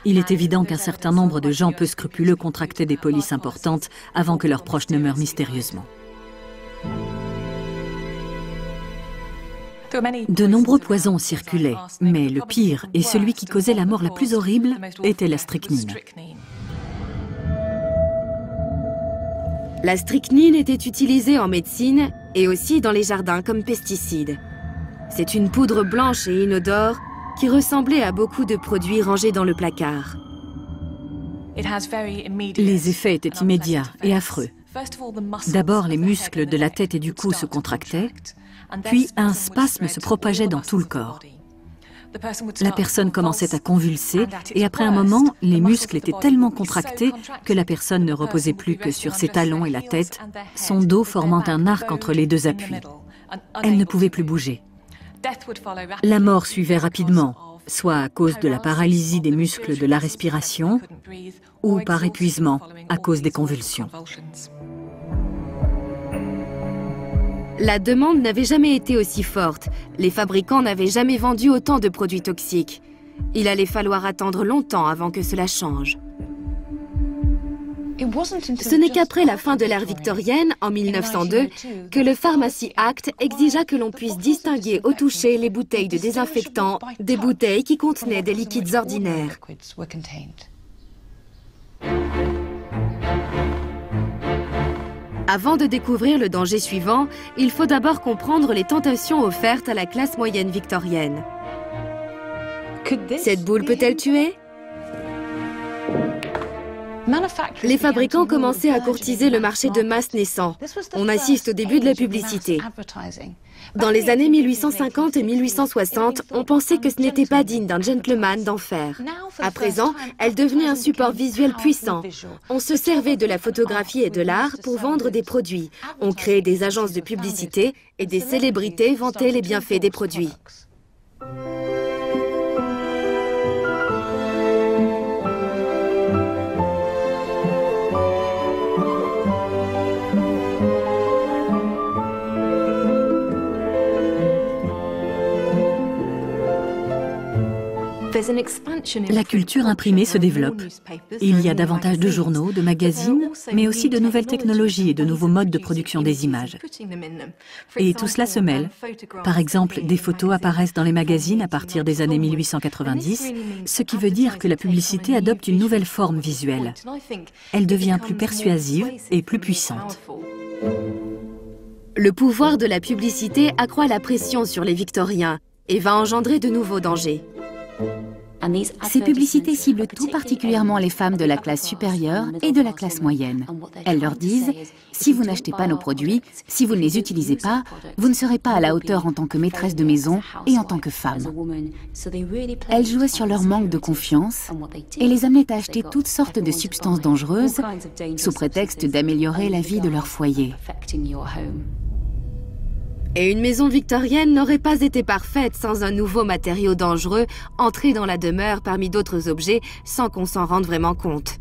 Il est évident qu'un certain nombre de gens peu scrupuleux contractaient des polices importantes avant que leurs proches ne meurent mystérieusement. De nombreux poisons circulaient, mais le pire et celui qui causait la mort la plus horrible était la strychnine. La strychnine était utilisée en médecine et aussi dans les jardins comme pesticide. C'est une poudre blanche et inodore qui ressemblait à beaucoup de produits rangés dans le placard. Les effets étaient immédiats et affreux. D'abord, les muscles de la tête et du cou se contractaient, puis un spasme se propageait dans tout le corps. La personne commençait à convulser et après un moment, les muscles étaient tellement contractés que la personne ne reposait plus que sur ses talons et la tête, son dos formant un arc entre les deux appuis. Elle ne pouvait plus bouger. La mort suivait rapidement, soit à cause de la paralysie des muscles de la respiration ou par épuisement à cause des convulsions. La demande n'avait jamais été aussi forte. Les fabricants n'avaient jamais vendu autant de produits toxiques. Il allait falloir attendre longtemps avant que cela change. Ce n'est qu'après la fin de l'ère victorienne, en 1902, que le Pharmacy Act exigea que l'on puisse distinguer au toucher les bouteilles de désinfectants des bouteilles qui contenaient des liquides ordinaires. Avant de découvrir le danger suivant, il faut d'abord comprendre les tentations offertes à la classe moyenne victorienne. Cette boule peut-elle tuer ? Les fabricants commençaient à courtiser le marché de masse naissant. On assiste au début de la publicité. Dans les années 1850 et 1860, on pensait que ce n'était pas digne d'un gentleman d'en faire. À présent, elle devenait un support visuel puissant. On se servait de la photographie et de l'art pour vendre des produits. On créait des agences de publicité et des célébrités vantaient les bienfaits des produits. La culture imprimée se développe. Il y a davantage de journaux, de magazines, mais aussi de nouvelles technologies et de nouveaux modes de production des images. Et tout cela se mêle. Par exemple, des photos apparaissent dans les magazines à partir des années 1890, ce qui veut dire que la publicité adopte une nouvelle forme visuelle. Elle devient plus persuasive et plus puissante. Le pouvoir de la publicité accroît la pression sur les Victoriens et va engendrer de nouveaux dangers. Ces publicités ciblent tout particulièrement les femmes de la classe supérieure et de la classe moyenne. Elles leur disent « Si vous n'achetez pas nos produits, si vous ne les utilisez pas, vous ne serez pas à la hauteur en tant que maîtresse de maison et en tant que femme. » Elles jouaient sur leur manque de confiance et les amenaient à acheter toutes sortes de substances dangereuses sous prétexte d'améliorer la vie de leur foyer. Et une maison victorienne n'aurait pas été parfaite sans un nouveau matériau dangereux entré dans la demeure parmi d'autres objets sans qu'on s'en rende vraiment compte.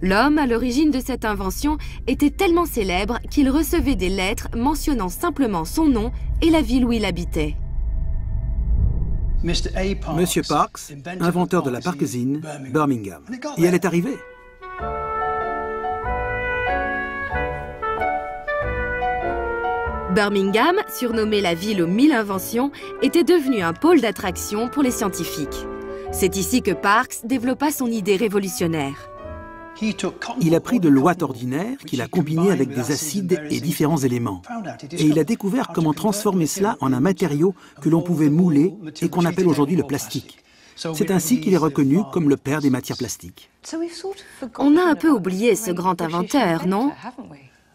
L'homme à l'origine de cette invention était tellement célèbre qu'il recevait des lettres mentionnant simplement son nom et la ville où il habitait. Monsieur Parkes, inventeur de la Parkesine, Birmingham. Et elle est arrivée. Birmingham, surnommée la ville aux 1000 inventions, était devenue un pôle d'attraction pour les scientifiques. C'est ici que Parkes développa son idée révolutionnaire. Il a pris de l'ouate ordinaire qu'il a combiné avec des acides et différents éléments. Et il a découvert comment transformer cela en un matériau que l'on pouvait mouler et qu'on appelle aujourd'hui le plastique. C'est ainsi qu'il est reconnu comme le père des matières plastiques. On a un peu oublié ce grand inventeur, non?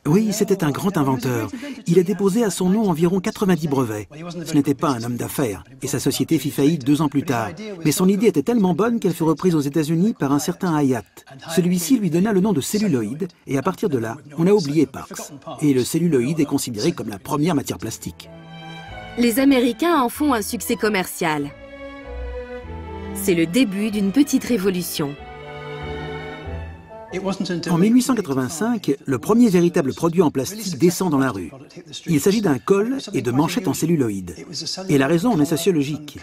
Oui, c'était un grand inventeur. Il a déposé à son nom environ 90 brevets. Ce n'était pas un homme d'affaires, et sa société fit faillite 2 ans plus tard. Mais son idée était tellement bonne qu'elle fut reprise aux États-Unis par un certain Hayat. Celui-ci lui donna le nom de celluloïde, et à partir de là, on a oublié Parkes. Et le celluloïde est considéré comme la première matière plastique. Les Américains en font un succès commercial. C'est le début d'une petite révolution. En 1885, le premier véritable produit en plastique descend dans la rue. Il s'agit d'un col et de manchettes en celluloïde. Et la raison en est sociologique.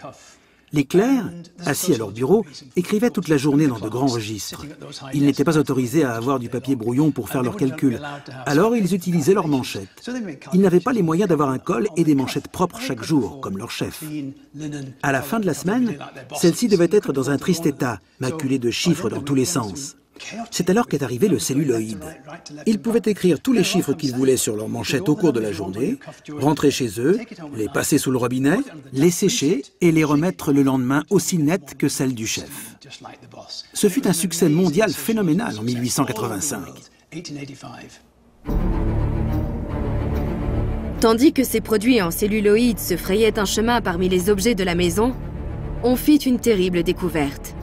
Les clercs, assis à leur bureau, écrivaient toute la journée dans de grands registres. Ils n'étaient pas autorisés à avoir du papier brouillon pour faire leurs calculs. Alors ils utilisaient leurs manchettes. Ils n'avaient pas les moyens d'avoir un col et des manchettes propres chaque jour, comme leur chef. À la fin de la semaine, celles-ci devaient être dans un triste état, maculées de chiffres dans tous les sens. C'est alors qu'est arrivé le celluloïde. Ils pouvaient écrire tous les chiffres qu'ils voulaient sur leurs manchettes au cours de la journée, rentrer chez eux, les passer sous le robinet, les sécher et les remettre le lendemain aussi nettes que celles du chef. Ce fut un succès mondial phénoménal en 1885. Tandis que ces produits en celluloïde se frayaient un chemin parmi les objets de la maison, on fit une terrible découverte.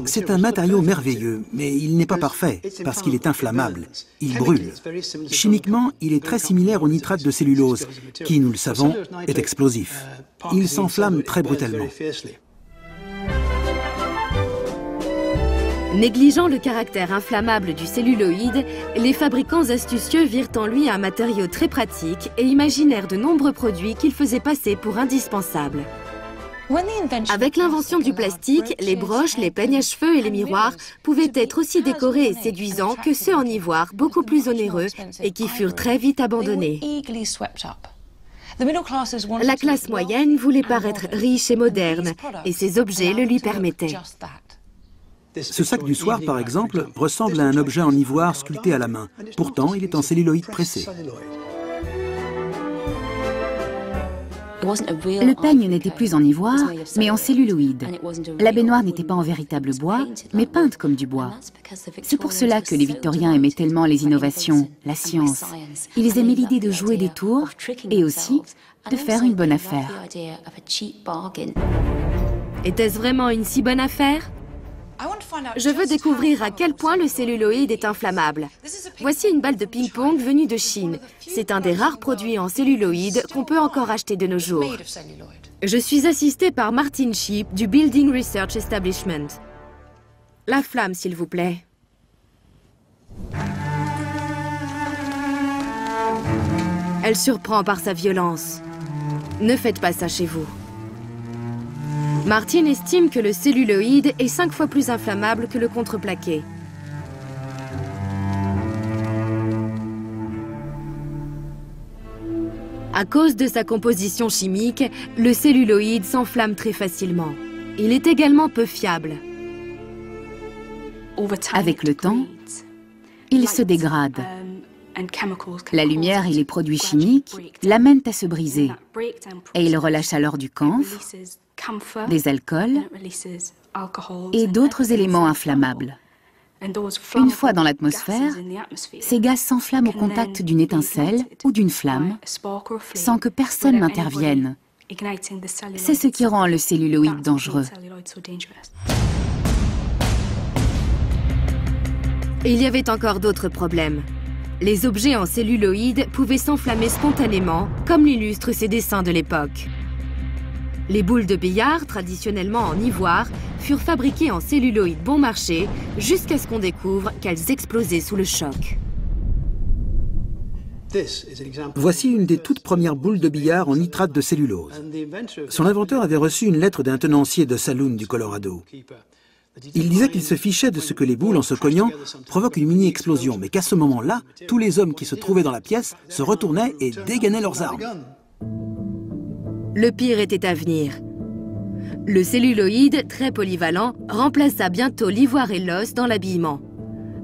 C'est un matériau merveilleux, mais il n'est pas parfait, parce qu'il est inflammable. Il brûle. Chimiquement, il est très similaire au nitrate de cellulose, qui, nous le savons, est explosif. Il s'enflamme très brutalement. Négligeant le caractère inflammable du celluloïde, les fabricants astucieux virent en lui un matériau très pratique et imaginèrent de nombreux produits qu'ils faisaient passer pour indispensables. Avec l'invention du plastique, les broches, les peignes à cheveux et les miroirs pouvaient être aussi décorés et séduisants que ceux en ivoire, beaucoup plus onéreux et qui furent très vite abandonnés. La classe moyenne voulait paraître riche et moderne, et ces objets le lui permettaient. Ce sac du soir, par exemple, ressemble à un objet en ivoire sculpté à la main. Pourtant, il est en celluloïde pressé. Le peigne n'était plus en ivoire, mais en celluloïde. La baignoire n'était pas en véritable bois, mais peinte comme du bois. C'est pour cela que les Victoriens aimaient tellement les innovations, la science. Ils aimaient l'idée de jouer des tours et aussi de faire une bonne affaire. Était-ce vraiment une si bonne affaire? Je veux découvrir à quel point le celluloïde est inflammable. Voici une balle de ping-pong venue de Chine. C'est un des rares produits en celluloïde qu'on peut encore acheter de nos jours. Je suis assistée par Martin Sheep du Building Research Establishment. La flamme, s'il vous plaît. Elle surprend par sa violence. Ne faites pas ça chez vous. Martin estime que le celluloïde est 5 fois plus inflammable que le contreplaqué. À cause de sa composition chimique, le celluloïde s'enflamme très facilement. Il est également peu fiable. Avec le temps, il se dégrade. La lumière et les produits chimiques l'amènent à se briser. Et il relâche alors du camphre, des alcools et d'autres éléments inflammables. Une fois dans l'atmosphère, ces gaz s'enflamment au contact d'une étincelle ou d'une flamme sans que personne n'intervienne. C'est ce qui rend le celluloïde dangereux. Et il y avait encore d'autres problèmes. Les objets en celluloïde pouvaient s'enflammer spontanément, comme l'illustrent ces dessins de l'époque. Les boules de billard, traditionnellement en ivoire, furent fabriquées en celluloïd bon marché jusqu'à ce qu'on découvre qu'elles explosaient sous le choc. Voici une des toutes premières boules de billard en nitrate de cellulose. Son inventeur avait reçu une lettre d'un tenancier de saloon du Colorado. Il disait qu'il se fichait de ce que les boules, en se cognant, provoquent une mini-explosion, mais qu'à ce moment-là, tous les hommes qui se trouvaient dans la pièce se retournaient et dégainaient leurs armes. Le pire était à venir. Le celluloïd, très polyvalent, remplaça bientôt l'ivoire et l'os dans l'habillement.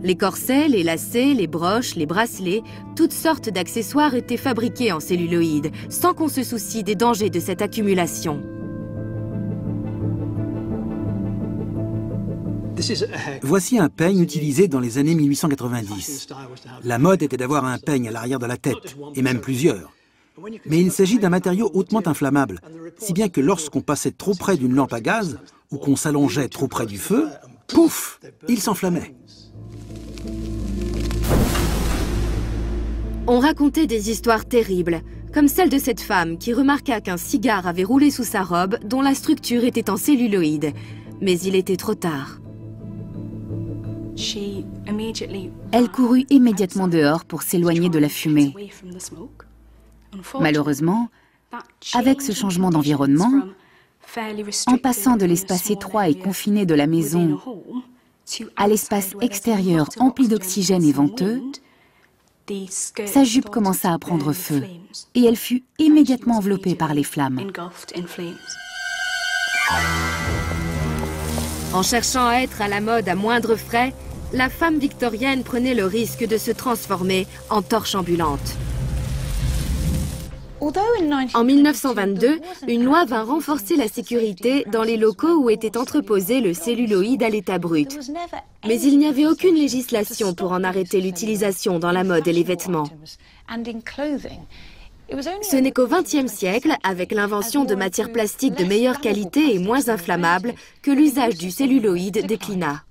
Les corsets, les lacets, les broches, les bracelets, toutes sortes d'accessoires étaient fabriqués en celluloïd, sans qu'on se soucie des dangers de cette accumulation. Voici un peigne utilisé dans les années 1890. La mode était d'avoir un peigne à l'arrière de la tête, et même plusieurs. Mais il s'agit d'un matériau hautement inflammable, si bien que lorsqu'on passait trop près d'une lampe à gaz, ou qu'on s'allongeait trop près du feu, pouf, il s'enflammait. On racontait des histoires terribles, comme celle de cette femme qui remarqua qu'un cigare avait roulé sous sa robe dont la structure était en celluloïd. Mais il était trop tard. Elle courut immédiatement dehors pour s'éloigner de la fumée. Malheureusement, avec ce changement d'environnement, en passant de l'espace étroit et confiné de la maison à l'espace extérieur empli d'oxygène et venteux, sa jupe commença à prendre feu et elle fut immédiatement enveloppée par les flammes. En cherchant à être à la mode à moindre frais, la femme victorienne prenait le risque de se transformer en torche ambulante. En 1922, une loi vint renforcer la sécurité dans les locaux où était entreposé le celluloïd à l'état brut. Mais il n'y avait aucune législation pour en arrêter l'utilisation dans la mode et les vêtements. Ce n'est qu'au XXe siècle, avec l'invention de matières plastiques de meilleure qualité et moins inflammables, que l'usage du celluloïd déclina.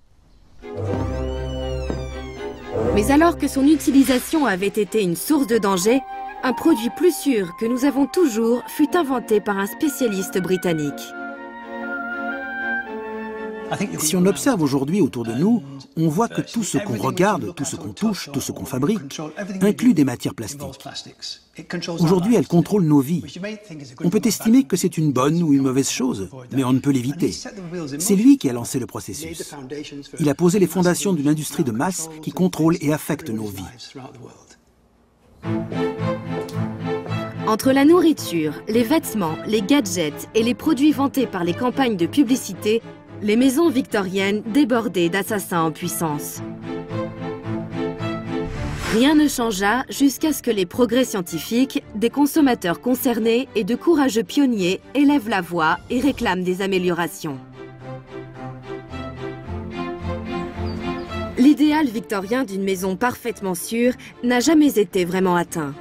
Mais alors que son utilisation avait été une source de danger, un produit plus sûr que nous avons toujours fut inventé par un spécialiste britannique. Si on observe aujourd'hui autour de nous, on voit que tout ce qu'on regarde, tout ce qu'on touche, tout ce qu'on fabrique, inclut des matières plastiques. Aujourd'hui, elles contrôlent nos vies. On peut estimer que c'est une bonne ou une mauvaise chose, mais on ne peut l'éviter. C'est lui qui a lancé le processus. Il a posé les fondations d'une industrie de masse qui contrôle et affecte nos vies. Entre la nourriture, les vêtements, les gadgets et les produits vantés par les campagnes de publicité, les maisons victoriennes débordaient d'assassins en puissance. Rien ne changea jusqu'à ce que les progrès scientifiques, des consommateurs concernés et de courageux pionniers élèvent la voix et réclament des améliorations. L'idéal victorien d'une maison parfaitement sûre n'a jamais été vraiment atteint.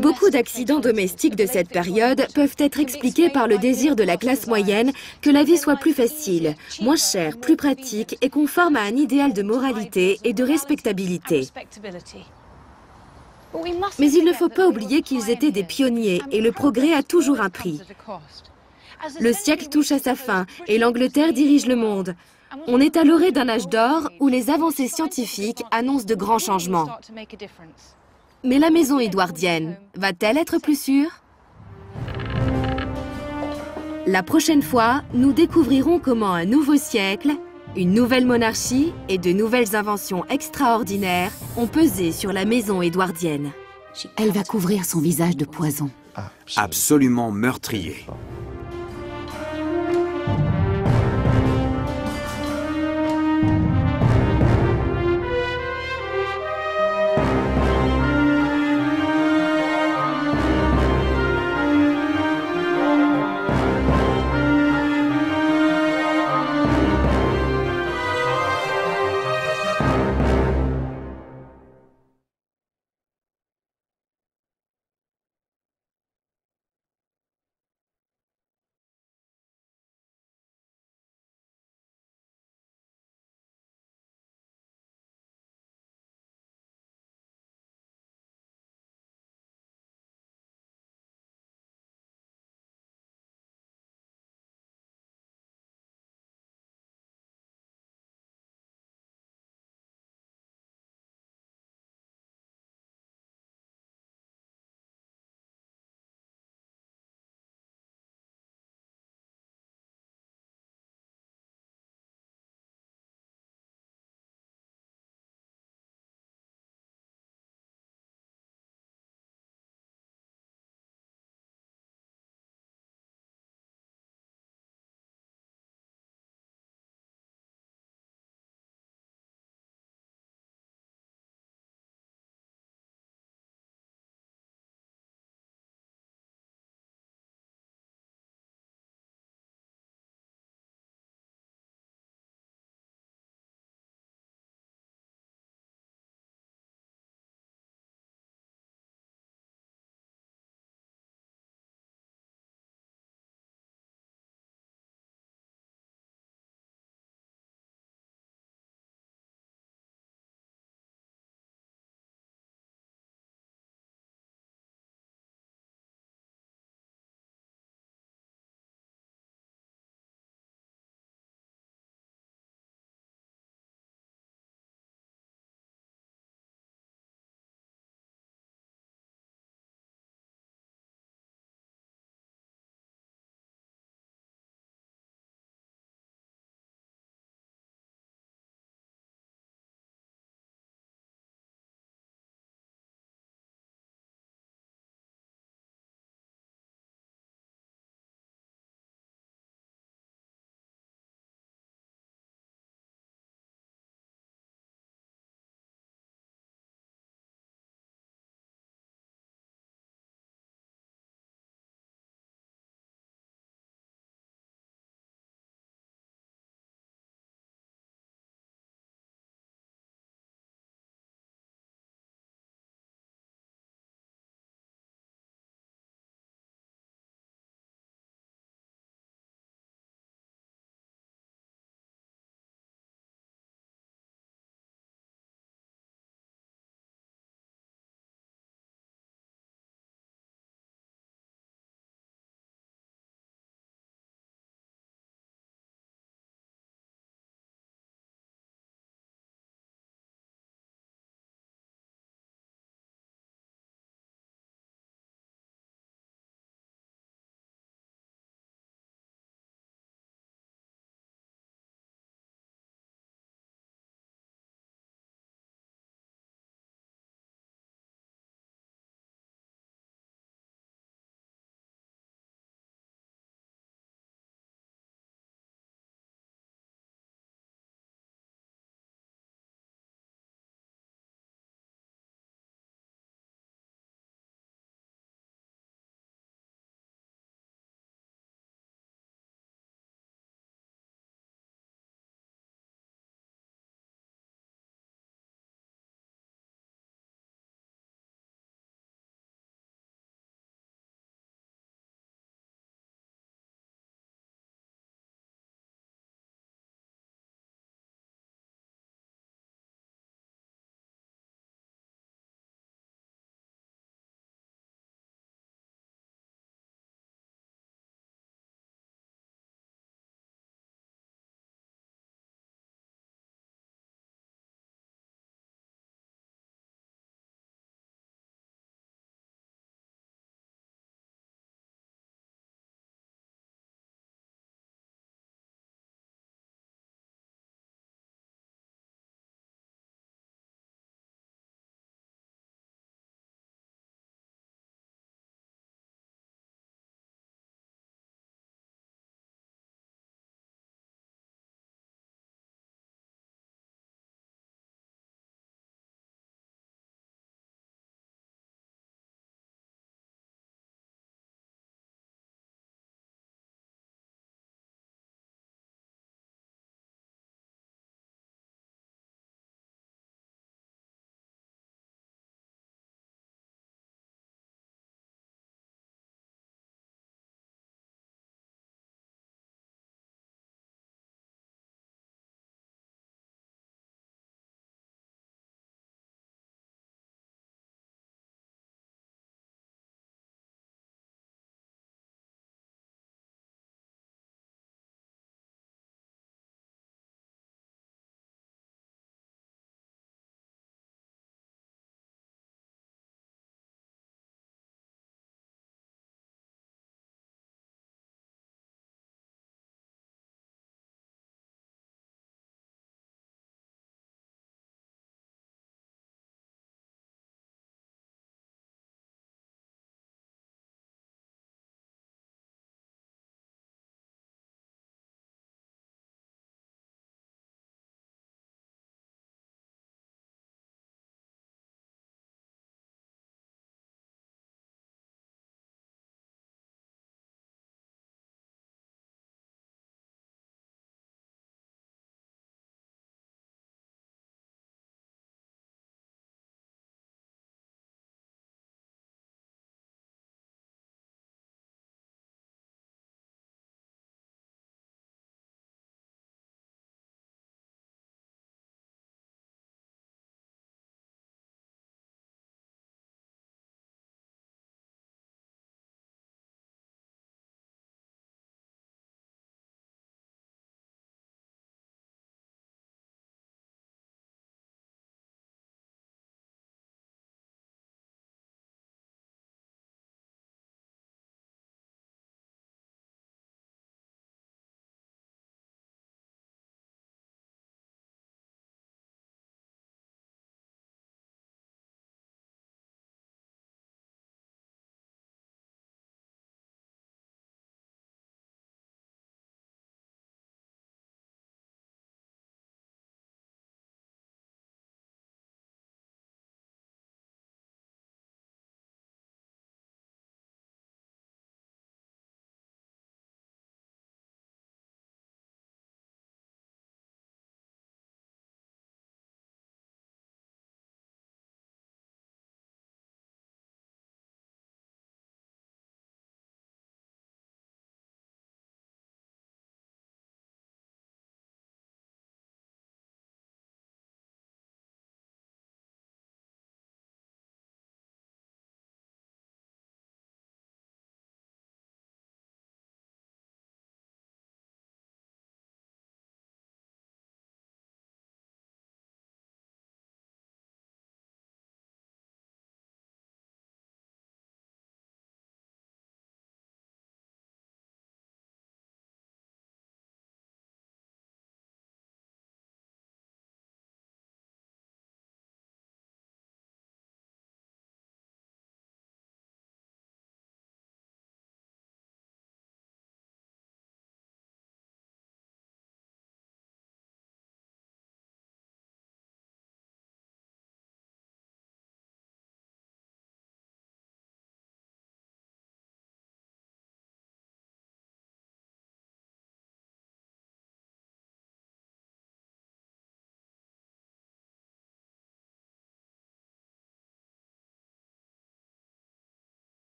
Beaucoup d'accidents domestiques de cette période peuvent être expliqués par le désir de la classe moyenne que la vie soit plus facile, moins chère, plus pratique et conforme à un idéal de moralité et de respectabilité. Mais il ne faut pas oublier qu'ils étaient des pionniers et le progrès a toujours un prix. Le siècle touche à sa fin et l'Angleterre dirige le monde. On est à l'orée d'un âge d'or où les avancées scientifiques annoncent de grands changements. Mais la maison édouardienne, va-t-elle être plus sûre? La prochaine fois, nous découvrirons comment un nouveau siècle, une nouvelle monarchie et de nouvelles inventions extraordinaires ont pesé sur la maison édouardienne. Elle va couvrir son visage de poison. Absolument meurtrier.